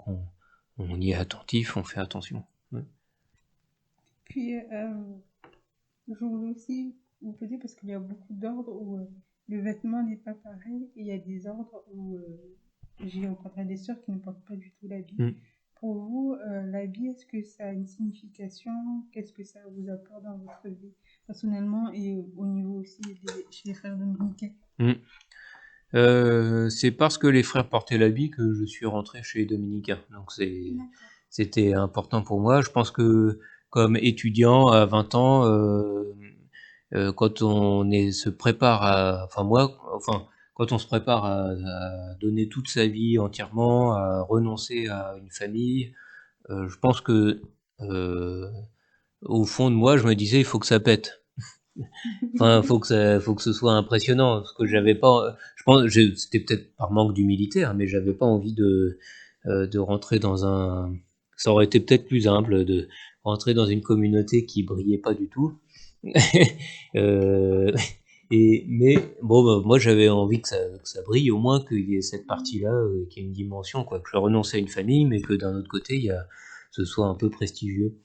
on y est attentif, on fait attention. Ouais. Puis, je voulais aussi vous poser, parce qu'il y a beaucoup d'ordres où le vêtement n'est pas pareil, et il y a des ordres où j'ai rencontré des sœurs qui ne portent pas du tout l'habit. Pour vous, l'habit, est-ce que ça a une signification? Qu'est-ce que ça vous apporte dans votre vie, personnellement, et au niveau aussi chez les frères dominicains? C'est parce que les frères portaient l'habit que je suis rentré chez les dominicains. Donc c'était important pour moi. Je pense que comme étudiant à 20 ans, quand se prépare quand on se prépare à donner toute sa vie entièrement, à renoncer à une famille, je pense que au fond de moi, je me disais il faut que ça pète. Enfin, faut que ce soit impressionnant, parce que j'avais pas, je pense, c'était peut-être par manque d'humilité, hein, mais j'avais pas envie de rentrer ça aurait été peut-être plus humble de rentrer dans une communauté qui brillait pas du tout. euh, mais bon, bah, moi j'avais envie que ça brille, au moins qu'il y ait cette partie-là, qui ait une dimension, quoi, que je renonce à une famille, mais que d'un autre côté, ce soit un peu prestigieux.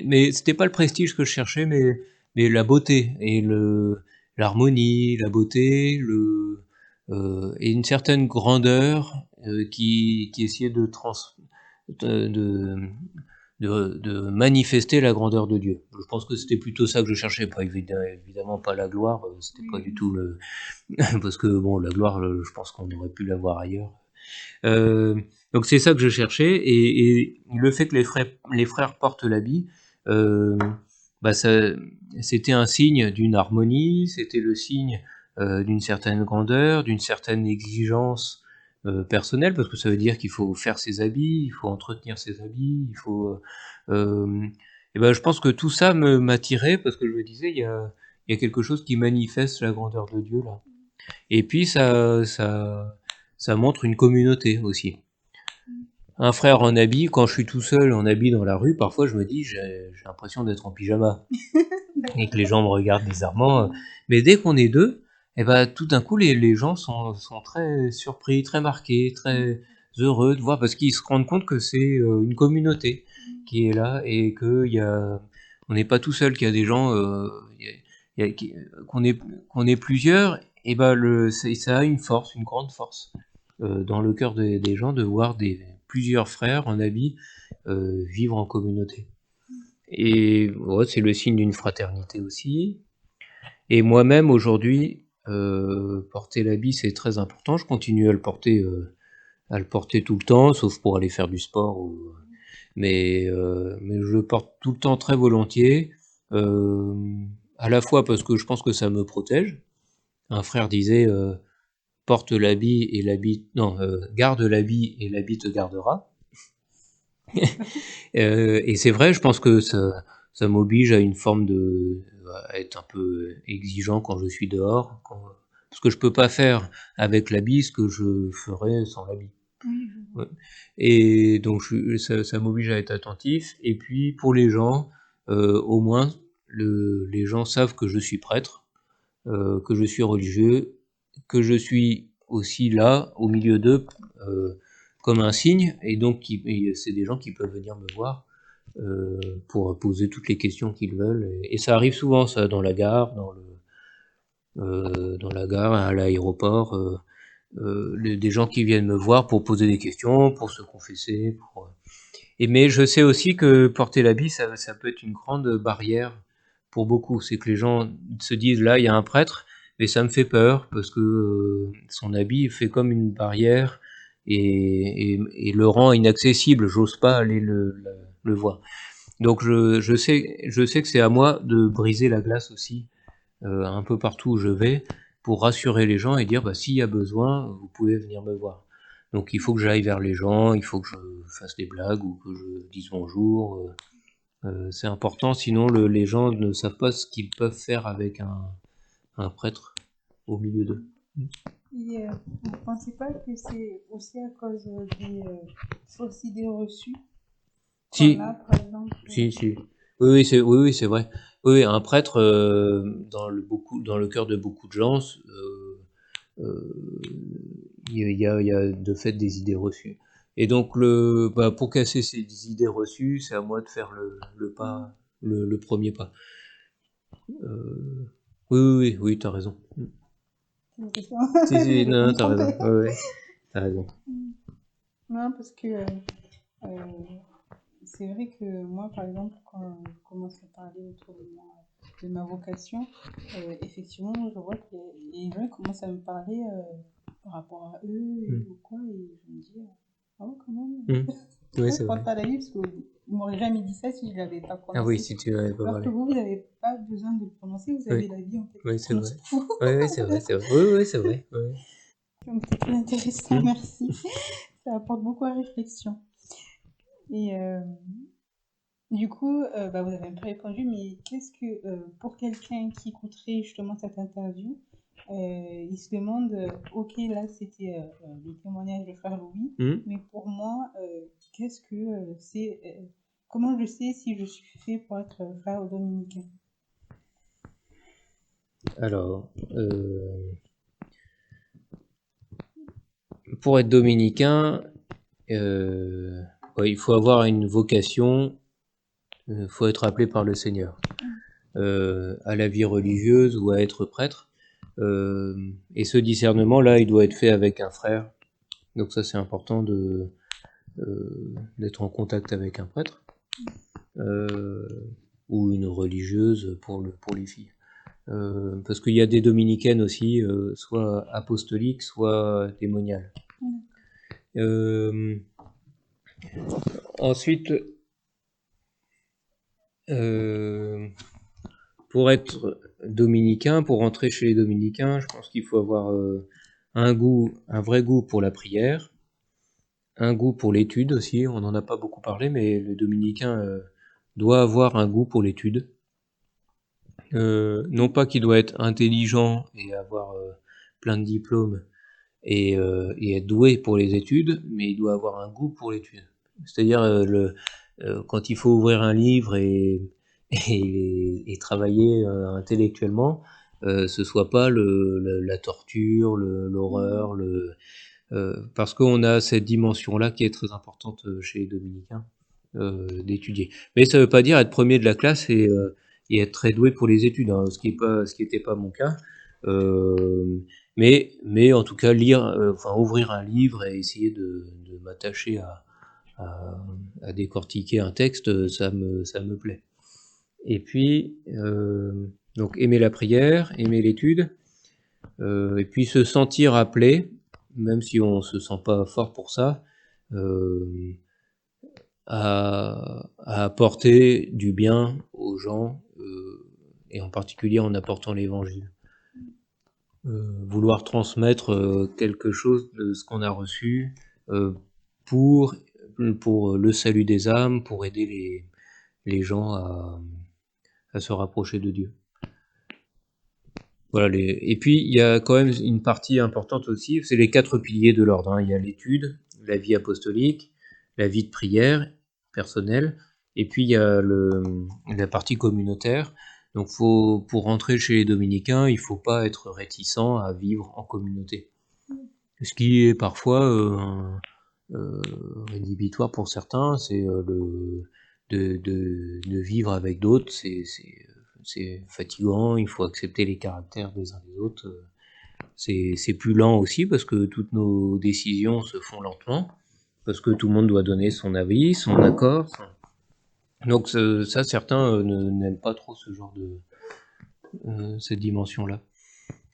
Mais c'était pas le prestige que je cherchais, mais la beauté et l'harmonie, la beauté, et une certaine grandeur qui essayait de, de, de manifester la grandeur de Dieu. Je pense que c'était plutôt ça que je cherchais, pas évidemment pas la gloire, c'était pas du tout parce que bon, la gloire, je pense qu'on aurait pu l'avoir ailleurs. Donc c'est ça que je cherchais, et le fait que les frères portent l'habit, bah c'était un signe d'une harmonie, c'était le signe d'une certaine grandeur, d'une certaine exigence personnelle, parce que ça veut dire qu'il faut faire ses habits, il faut entretenir ses habits, et ben je pense que tout ça m'attirait, parce que je me disais, il y a quelque chose qui manifeste la grandeur de Dieu là. Et puis ça montre une communauté aussi. Un frère en habit, quand je suis tout seul en habit dans la rue, parfois je me dis j'ai l'impression d'être en pyjama et que les gens me regardent bizarrement. Mais dès qu'on est deux, et ben tout d'un coup les gens sont très surpris, très marqués, très heureux de voir parce qu'ils se rendent compte que c'est une communauté qui est là et que on n'est pas tout seul, qu'il y a des gens, qu'on est plusieurs. Et ben ça a une force, une grande force dans le cœur des gens de voir plusieurs frères en habit vivre en communauté. Et ouais, c'est le signe d'une fraternité aussi. Et moi-même aujourd'hui, porter l'habit c'est très important. Je continue à le porter tout le temps, sauf pour aller faire du sport. Mais je le porte tout le temps très volontiers. À la fois parce que je pense que ça me protège. Un frère disait porte l'habit et l'habit non garde l'habit et l'habit te gardera. Et c'est vrai, je pense que ça m'oblige à une forme à être un peu exigeant quand je suis dehors, parce que je peux pas faire avec l'habit ce que je ferais sans l'habit. Ouais. Et donc ça m'oblige à être attentif. Et puis pour les gens, au moins les gens savent que je suis prêtre, que je suis religieux, que je suis aussi là au milieu d'eux comme un signe, et donc c'est des gens qui peuvent venir me voir pour poser toutes les questions qu'ils veulent. Et ça arrive souvent, ça, dans la gare, à l'aéroport, des gens qui viennent me voir pour poser des questions, pour se confesser. Mais je sais aussi que porter l'habit, ça peut être une grande barrière pour beaucoup. C'est que les gens se disent, là, il y a un prêtre, mais ça me fait peur, parce que son habit fait comme une barrière et le rend inaccessible. J'ose pas aller le voir. Donc je sais que c'est à moi de briser la glace aussi, un peu partout où je vais, pour rassurer les gens et dire, bah, s'il y a besoin, vous pouvez venir me voir. Donc il faut que j'aille vers les gens, il faut que je fasse des blagues ou que je dise bonjour. C'est important, sinon les gens ne savent pas ce qu'ils peuvent faire avec un prêtre au milieu d'eux. Et vous ne pensez pas que c'est aussi à cause des fausses idées reçues Si, qu'on a, par exemple si. Oui, c'est vrai. Oui, un prêtre, dans le cœur de beaucoup de gens, il y a de fait des idées reçues. Et donc, pour casser ces idées reçues, c'est à moi de faire le pas, le premier pas. Oui, t'as raison. C'est une question. Si, Je non, t'as comprends. raison. Ouais, t'as raison. Non, parce que c'est vrai que moi, par exemple, quand je commence à parler autour de ma vocation, effectivement, je vois que les gens commencent à me parler par rapport à eux ou quoi, et je me dis, ah ouais, quand même. Oui, Pourquoi je c'est vrai. porte pas la vie parce qu'ils m'auraient jamais dit ça si je l'avais pas Ah oui, prononcé. si tu l'avais pas Alors que parlé. vous n'avez pas besoin de le prononcer, vous avez Oui, la vie en fait. oui, c'est On vrai. s'en fout. Oui, c'est vrai. Oui, c'est vrai. Oui. Donc c'est très intéressant, merci. Ça apporte beaucoup à réflexion. Et du coup, bah, vous avez un peu répondu, mais qu'est-ce que, pour quelqu'un qui écouterait justement cette interview, il se demande, ok, là c'était le témoignage de frère Louis, mais pour moi, qu'est-ce que c'est, comment je sais si je suis fait pour être frère dominicain? Alors, pour être dominicain, ouais, il faut avoir une vocation, il faut être appelé par le Seigneur à la vie religieuse ou à être prêtre. Et ce discernement-là, il doit être fait avec un frère. Donc ça, c'est important d'être en contact avec un prêtre ou une religieuse pour les filles. Parce qu'il y a des dominicaines aussi, soit apostoliques, soit démoniales. Ensuite, pour être dominicain, pour rentrer chez les dominicains, je pense qu'il faut avoir un vrai goût pour la prière, un goût pour l'étude aussi. On n'en a pas beaucoup parlé, mais le dominicain doit avoir un goût pour l'étude. Non pas qu'il doit être intelligent et avoir plein de diplômes et être doué pour les études, mais il doit avoir un goût pour l'étude. C'est-à-dire quand il faut ouvrir un livre et travailler intellectuellement, ce soit pas la torture, l'horreur, parce qu'on a cette dimension-là qui est très importante chez les dominicains d'étudier. Mais ça veut pas dire être premier de la classe et être très doué pour les études, hein, ce qui était pas mon cas. Mais en tout cas lire, ouvrir un livre et essayer de m'attacher à décortiquer un texte, ça me plaît. Et puis donc aimer la prière, aimer l'étude, et puis se sentir appelé, même si on se sent pas fort pour ça, à apporter du bien aux gens, et en particulier en apportant l'évangile. Vouloir transmettre quelque chose de ce qu'on a reçu pour le salut des âmes, pour aider les gens à se rapprocher de Dieu. Voilà, et puis il y a quand même une partie importante aussi, c'est les 4 piliers de l'ordre, hein. Il y a l'étude, la vie apostolique, la vie de prière personnelle, et puis il y a la partie communautaire. Donc pour rentrer chez les dominicains, il faut pas être réticent à vivre en communauté. Ce qui est parfois rédhibitoire pour certains, c'est de vivre avec d'autres, c'est fatigant, il faut accepter les caractères des uns des autres. C'est plus lent aussi parce que toutes nos décisions se font lentement, parce que tout le monde doit donner son avis, son accord. Donc ça, certains n'aiment pas trop ce genre cette dimension-là.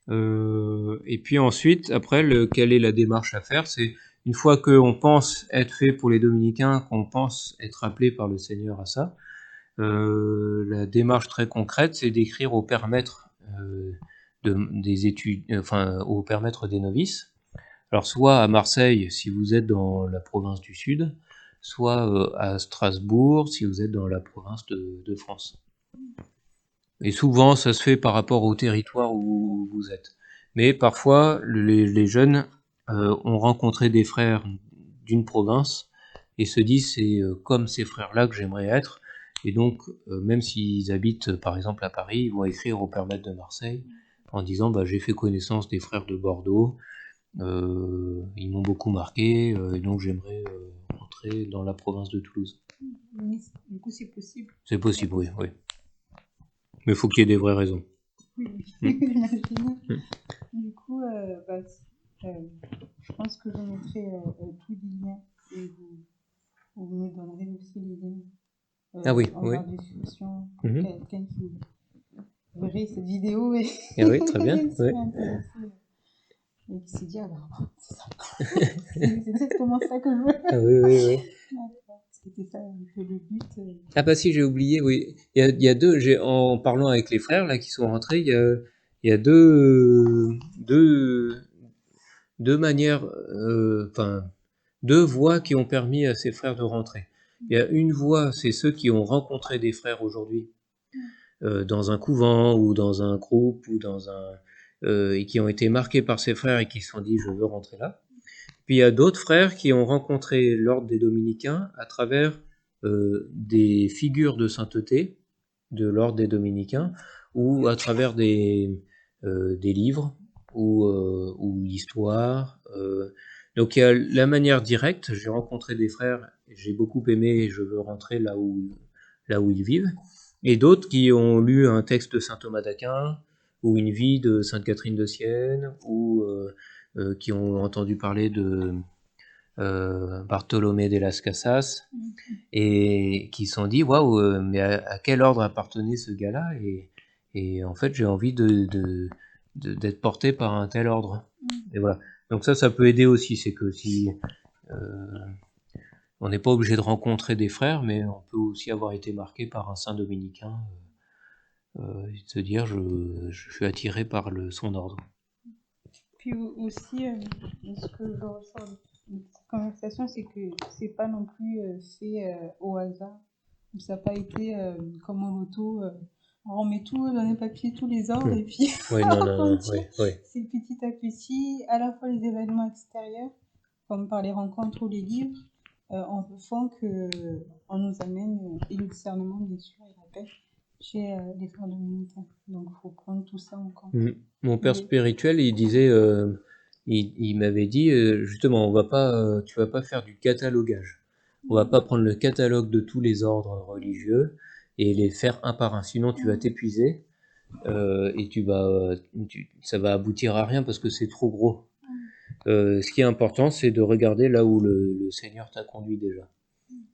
Et puis ensuite, après, quelle est la démarche à faire? C'est une fois qu'on pense être fait pour les dominicains, qu'on pense être appelé par le Seigneur à ça, la démarche très concrète, c'est d'écrire au père maître des études, au père maître des novices. Alors soit à Marseille si vous êtes dans la province du Sud, soit à Strasbourg si vous êtes dans la province de France. Et souvent, ça se fait par rapport au territoire où vous êtes. Mais parfois, les jeunes ont rencontré des frères d'une province et se disent c'est comme ces frères-là que j'aimerais être. Et donc, même s'ils habitent par exemple à Paris, ils vont écrire au père maître de Marseille en disant bah, j'ai fait connaissance des frères de Bordeaux, ils m'ont beaucoup marqué, et donc j'aimerais rentrer dans la province de Toulouse. Du coup, c'est possible. C'est possible, oui, oui. Mais il faut qu'il y ait des vraies raisons. Oui, j'imagine. Du coup, je pense que je mettrai tous les liens et vous me donnerez aussi les liens Ah oui, en oui. barre de description pour quelqu'un qui verrait cette vidéo et Ah oui, très bien. qui serait intéressé et qui s'est dit ah bah c'est ça. C'est exactement ça que je veux. Ah oui, oui, oui. C'était ça un peu le but. Ah bah si, j'ai oublié, oui. Il y a deux, en parlant avec les frères là qui sont rentrés, il y a deux manières, deux voies qui ont permis à ces frères de rentrer. Il y a une voie, c'est ceux qui ont rencontré des frères aujourd'hui dans un couvent ou dans un groupe ou et qui ont été marqués par ces frères et qui se sont dit je veux rentrer là. Puis il y a d'autres frères qui ont rencontré l'ordre des Dominicains à travers des figures de sainteté de l'ordre des Dominicains ou à travers des livres ou l'histoire. Donc il y a la manière directe, j'ai rencontré des frères, j'ai beaucoup aimé et je veux rentrer là où ils vivent. Et d'autres qui ont lu un texte de saint Thomas d'Aquin ou une vie de sainte Catherine de Sienne ou qui ont entendu parler de Bartolomé de las Casas et qui se sont dit waouh, mais à quel ordre appartenait ce gars-là et en fait j'ai envie d'être porté par un tel ordre. Et voilà. Donc ça peut aider aussi, c'est que si on n'est pas obligé de rencontrer des frères, mais on peut aussi avoir été marqué par un saint dominicain et se dire je suis attiré par son ordre. Puis aussi, ce que je ressens de cette conversation, c'est que c'est pas non plus fait au hasard. Ça n'a pas été comme au loto. on remet tout dans les papiers, tous les ordres, et puis Oui, on non, continue. oui. C'est petit à petit, à la fois les événements extérieurs, comme par les rencontres ou les livres, font que on nous amène, et le discernement, bien sûr, et la paix, chez les frères dominicains. Donc, il faut prendre tout ça en compte. Mon père Mais spirituel, il disait, il m'avait dit, justement, tu vas pas faire du catalogage. On va pas prendre le catalogue de tous les ordres religieux et les faire un par un. Sinon, tu vas t'épuiser et ça va aboutir à rien parce que c'est trop gros. Ce qui est important, c'est de regarder là où le Seigneur t'a conduit déjà.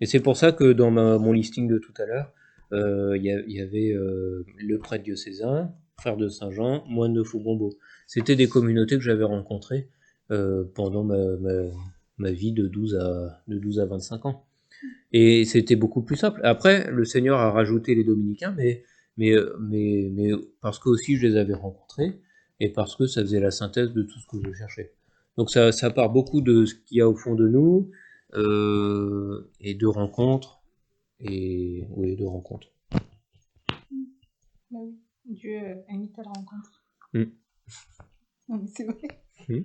Et c'est pour ça que dans mon listing de tout à l'heure, y avait le prêtre diocésain, frère de Saint-Jean, moine de Fougombeau. C'était des communautés que j'avais rencontrées pendant ma vie de 12 à 25 ans. Et c'était beaucoup plus simple. Après, le Seigneur a rajouté les dominicains, mais parce que aussi je les avais rencontrés et parce que ça faisait la synthèse de tout ce que je cherchais. Donc ça part beaucoup de ce qu'il y a au fond de nous et de rencontres oui, de rencontres. bah oui, Dieu invite à la rencontre. Mm. Non, mais c'est vrai. Mm.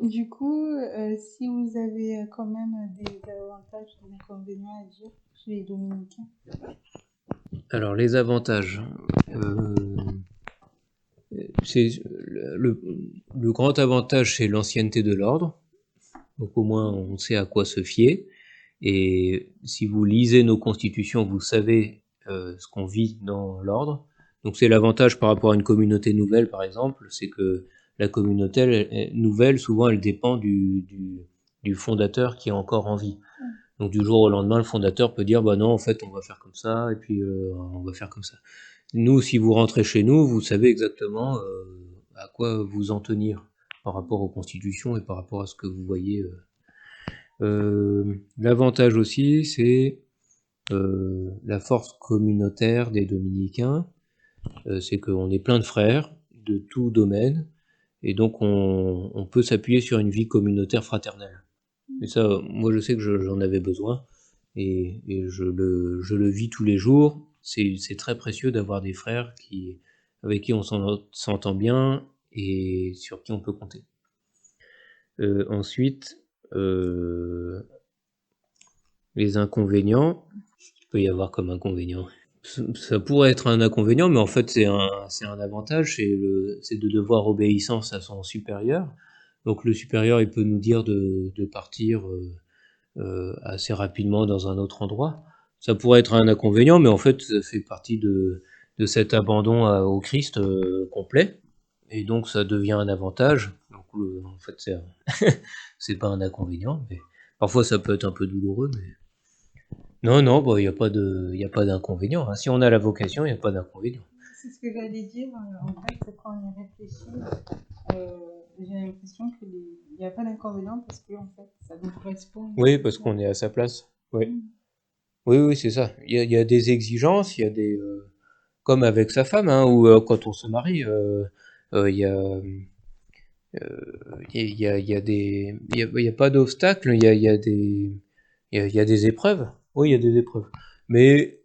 Du coup, si vous avez quand même des avantages, des inconvénients à dire chez les dominicains. Alors les avantages, c'est le grand avantage, c'est l'ancienneté de l'ordre. Donc au moins on sait à quoi se fier. Et si vous lisez nos constitutions, vous savez ce qu'on vit dans l'ordre. Donc c'est l'avantage par rapport à une communauté nouvelle, par exemple, c'est que la communauté nouvelle, souvent, elle dépend du fondateur qui est encore en vie. Donc du jour au lendemain, le fondateur peut dire, bah non, en fait, on va faire comme ça, et puis on va faire comme ça. Nous, si vous rentrez chez nous, vous savez exactement à quoi vous en tenir par rapport aux constitutions et par rapport à ce que vous voyez. L'avantage aussi, c'est la force communautaire des dominicains. C'est qu'on est plein de frères de tout domaine, et donc on peut s'appuyer sur une vie communautaire fraternelle. Et ça, moi je sais que j'en avais besoin, et je le vis tous les jours. C'est très précieux d'avoir des frères avec qui on s'entend bien et sur qui on peut compter. Ensuite, les inconvénients, il peut y avoir comme inconvénient. Ça pourrait être un inconvénient, mais en fait c'est un avantage, c'est de devoir obéissance à son supérieur. Donc le supérieur, il peut nous dire de partir assez rapidement dans un autre endroit. Ça pourrait être un inconvénient, mais en fait ça fait partie de cet abandon au Christ complet, et donc ça devient un avantage. Donc en fait c'est pas un inconvénient, mais parfois ça peut être un peu douloureux, mais non, il n'y a pas d'inconvénient. Hein. Si on a la vocation, il n'y a pas d'inconvénient. C'est ce que j'allais dire. En fait, quand on y réfléchit, j'ai l'impression qu'il n'y a pas d'inconvénient parce que en fait, ça nous correspond. Oui, parce qu'on est à sa place. Oui, oui, c'est ça. Il y a des exigences, il y a des comme avec sa femme, hein, ou quand on se marie, il y a il y a pas d'obstacle, il y a des épreuves. Oui, il y a des épreuves. Mais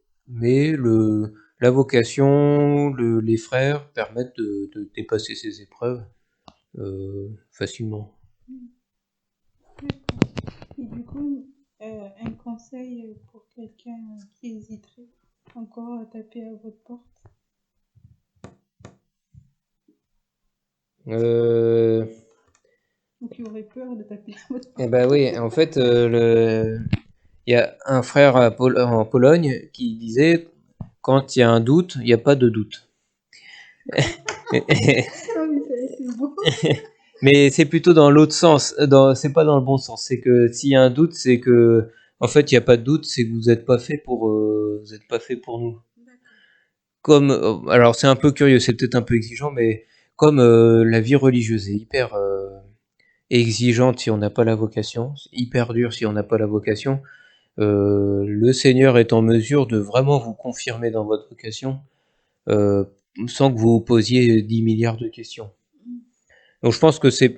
la vocation, les frères permettent de dépasser ces épreuves facilement. Et du coup, un conseil pour quelqu'un qui hésiterait encore à taper à votre porte. Ou qui aurait peur de taper à votre porte. Eh ben oui, en fait, il y a un frère en Pologne qui disait, quand il y a un doute, il n'y a pas de doute. Ah oui, c'est beau. Mais c'est plutôt dans l'autre sens. C'est pas dans le bon sens. C'est que s'il y a un doute, c'est que, en fait, il n'y a pas de doute, c'est que vous n'êtes pas fait pour nous. Comme, alors c'est un peu curieux, c'est peut-être un peu exigeant, mais comme la vie religieuse est hyper exigeante si on n'a pas la vocation, hyper dure si on n'a pas la vocation, le Seigneur est en mesure de vraiment vous confirmer dans votre vocation sans que vous vous posiez 10 milliards de questions. Donc je pense que c'est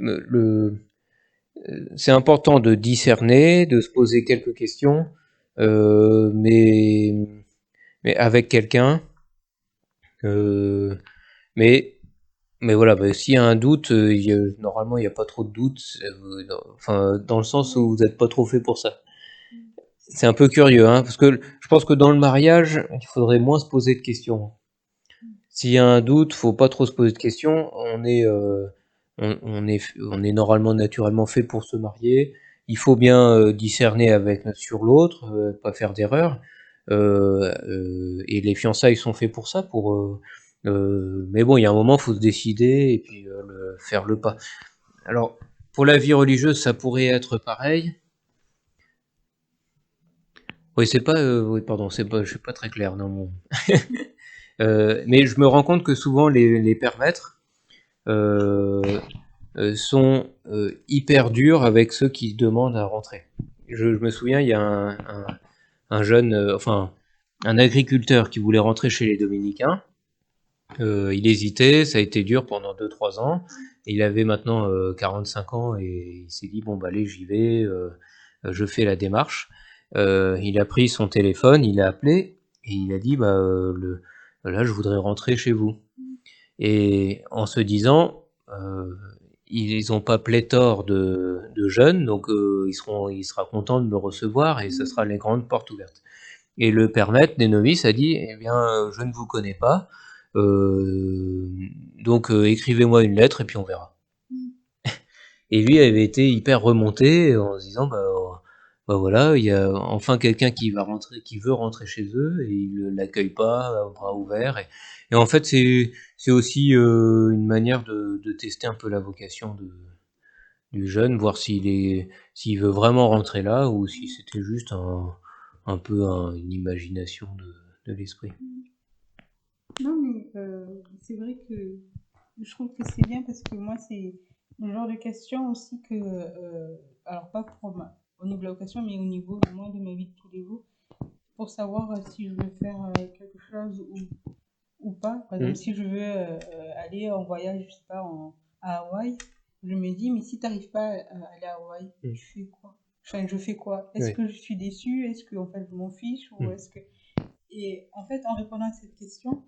important de discerner, de se poser quelques questions, mais mais avec quelqu'un. Mais voilà, s'il y a un doute, normalement il n'y a pas trop de doute, enfin dans le sens où vous n'êtes pas trop fait pour ça. C'est un peu curieux, hein, parce que je pense que dans le mariage, il faudrait moins se poser de questions. S'il y a un doute, faut pas trop se poser de questions. On est normalement naturellement fait pour se marier. Il faut bien discerner sur l'autre, pas faire d'erreur. Et les fiançailles sont faits pour ça, mais bon, il y a un moment, faut se décider et puis faire le pas. Alors, pour la vie religieuse, ça pourrait être pareil. Oui, c'est pas, oui, pardon, je suis pas très clair, non. Mais je me rends compte que souvent les pères maîtres sont hyper durs avec ceux qui demandent à rentrer. Je me souviens, il y a un jeune, enfin un agriculteur qui voulait rentrer chez les dominicains. Il hésitait, ça a été dur pendant 2-3 ans. Il avait maintenant 45 ans et il s'est dit bon bah allez j'y vais, je fais la démarche. Il a pris son téléphone, il a appelé et il a dit là je voudrais rentrer chez vous. Et en se disant ils ont pas pléthore de jeunes, donc il sera content de me recevoir et ce sera les grandes portes ouvertes. Et le père maître des novices a dit eh bien je ne vous connais pas, donc écrivez-moi une lettre et puis on verra. Et lui avait été hyper remonté en se disant voilà, il y a enfin quelqu'un qui veut rentrer chez eux et ils l'accueillent pas à bras ouverts. Et en fait c'est aussi une manière de tester un peu la vocation du jeune, voir s'il veut vraiment rentrer là ou si c'était juste un peu une imagination de l'esprit. Non, mais c'est vrai que je trouve que c'est bien parce que moi, c'est le genre de question aussi que, alors pas au niveau de la vocation, mais au niveau moi de ma vie de tous les jours, pour savoir si je veux faire quelque chose ou pas. Par exemple, si je veux aller en voyage, je sais pas, à Hawaï, je me dis, mais si tu n'arrives pas à aller à Hawaï, tu fais quoi? Enfin, je fais quoi? Est-ce que je suis déçue? Est-ce que en fait je m'en fiche? Ou est-ce que... Et en fait, en répondant à cette question,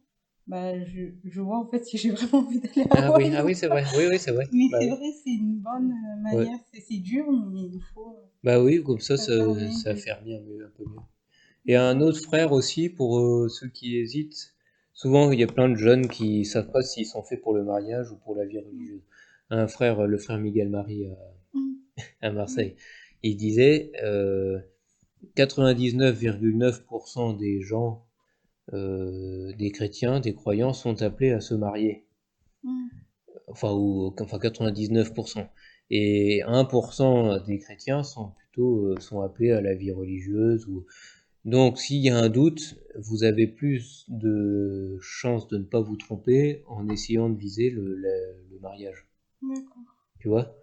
je vois en fait si j'ai vraiment envie d'aller à Hawaï. Ah oui, c'est vrai. Oui, c'est vrai. Mais c'est vrai, c'est une bonne manière. C'est dur, mais il faut. Bah oui, comme ça Ça fait bien un peu mieux. Et un autre frère aussi, pour ceux qui hésitent. Souvent, il y a plein de jeunes qui savent pas s'ils sont faits pour le mariage ou pour la vie religieuse. Un frère, le frère Miguel Marie à Marseille, il disait 99,9% des gens, des chrétiens, des croyants, sont appelés à se marier. Enfin 99%. Et 1% des chrétiens sont appelés à la vie religieuse. Donc s'il y a un doute, vous avez plus de chances de ne pas vous tromper en essayant de viser le mariage. D'accord. Tu vois?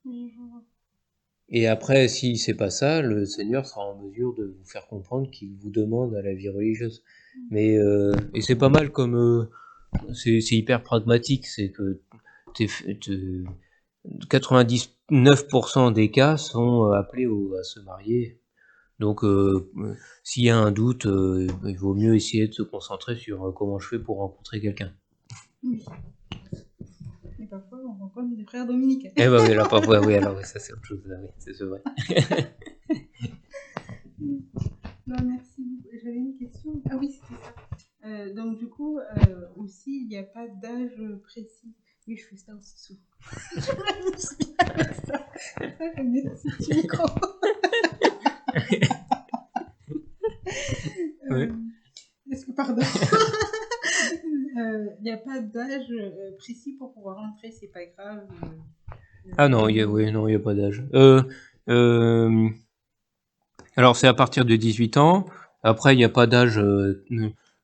Oui, je vois. Et après, si c'est pas ça, le Seigneur sera en mesure de vous faire comprendre qu'il vous demande à la vie religieuse. Mais et c'est pas mal comme c'est hyper pragmatique, c'est que 99% des cas sont appelés à se marier. Donc s'il y a un doute, il vaut mieux essayer de se concentrer sur comment je fais pour rencontrer quelqu'un. Oui. Et parfois, on rencontre des frères dominicains. Eh ben oui, là, parfois, oui, alors oui, ça c'est autre chose, là, oui, c'est vrai. Non, merci beaucoup. J'avais une question. Ah oui, c'était ça. Donc, du coup, aussi, il n'y a pas d'âge précis. Oui, je fais ça aussi souvent. Je me souviens de ça. Ça, j'aime bien ce petit micro. Oui. Est-ce que, pardon, il n'y a pas d'âge précis pour pouvoir entrer, c'est pas grave. Ah non, il n'y a pas d'âge. Alors c'est à partir de 18 ans. Après, il n'y a pas d'âge.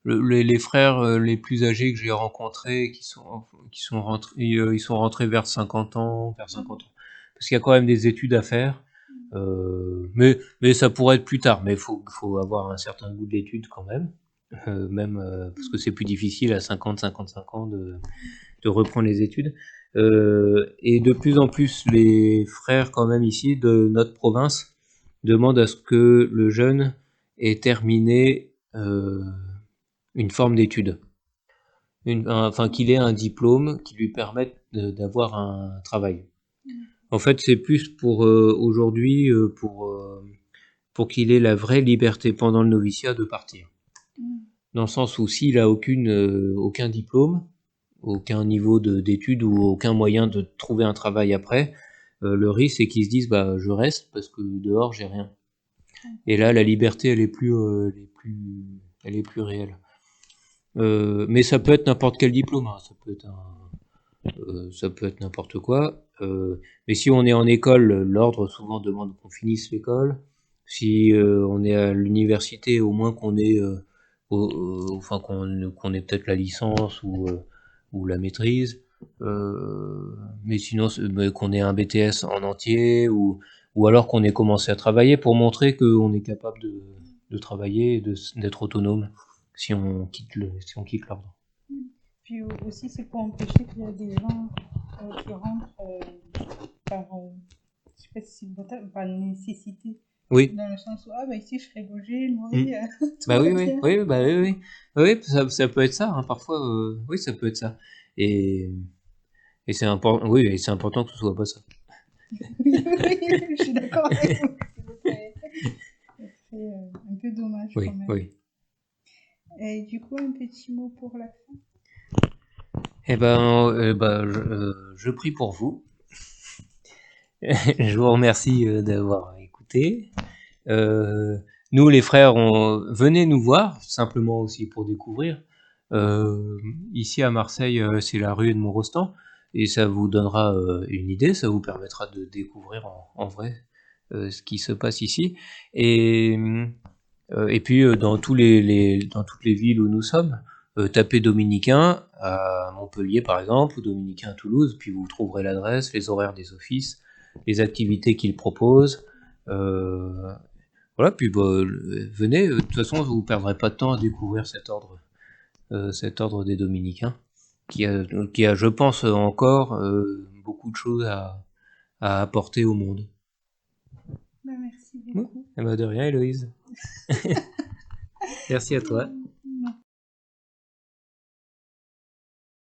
Les frères les plus âgés que j'ai rencontrés, qui sont rentrés, ils sont rentrés vers 50 ans, parce qu'il y a quand même des études à faire. Mais ça pourrait être plus tard. Mais faut avoir un certain goût de l'étude quand même. Parce que c'est plus difficile à 50-55 ans de reprendre les études. Et de plus en plus, les frères quand même ici de notre province demandent à ce que le jeune ait terminé une forme d'étude. Enfin, qu'il ait un diplôme qui lui permette d'avoir un travail. En fait, c'est plus pour aujourd'hui, pour qu'il ait la vraie liberté pendant le noviciat de partir. Dans le sens où s'il a aucun diplôme, aucun niveau d'études ou aucun moyen de trouver un travail après, le risque c'est qu'ils se disent bah je reste parce que dehors j'ai rien. Et là la liberté elle est plus réelle. Mais ça peut être n'importe quel diplôme, hein. Ça peut être n'importe quoi. Mais si on est en école, l'ordre souvent demande qu'on finisse l'école. Si on est à l'université, au moins qu'on ait, enfin qu'on ait peut-être la licence ou la maîtrise. Mais sinon, mais qu'on ait un BTS en entier ou alors qu'on ait commencé à travailler pour montrer qu'on est capable de travailler et d'être autonome si on quitte l'ordre. Puis aussi, c'est pour empêcher qu'il y a des gens qui rentrent par, je sais pas si c'est par nécessité. Oui. Dans le sens où, ah bah ici je serai logé, nourri, tout bah va oui, bien. oui, bah oui, oui. Oui, ça peut être ça, hein, parfois, oui, ça peut être ça. Et c'est important, oui, et c'est important que ce soit pas ça. Oui, je suis d'accord avec vous. C'est un peu dommage Oui, quand même. oui. Et du coup, un petit mot pour la fin. Eh ben, je prie pour vous. Je vous remercie d'avoir écouté. Nous, les frères, venez nous voir, simplement aussi pour découvrir. Ici à Marseille, c'est la rue Edmond Rostand, et ça vous donnera une idée, ça vous permettra de découvrir en vrai ce qui se passe ici. Et puis dans toutes les villes où nous sommes, tapez dominicain à Montpellier par exemple, ou dominicain à Toulouse, puis vous trouverez l'adresse, les horaires des offices, les activités qu'ils proposent. Voilà, puis venez, de toute façon vous ne perdrez pas de temps à découvrir cet ordre des dominicains, qui a je pense encore beaucoup de choses à apporter au monde. Bah, merci beaucoup. De rien, Héloïse. Merci à toi.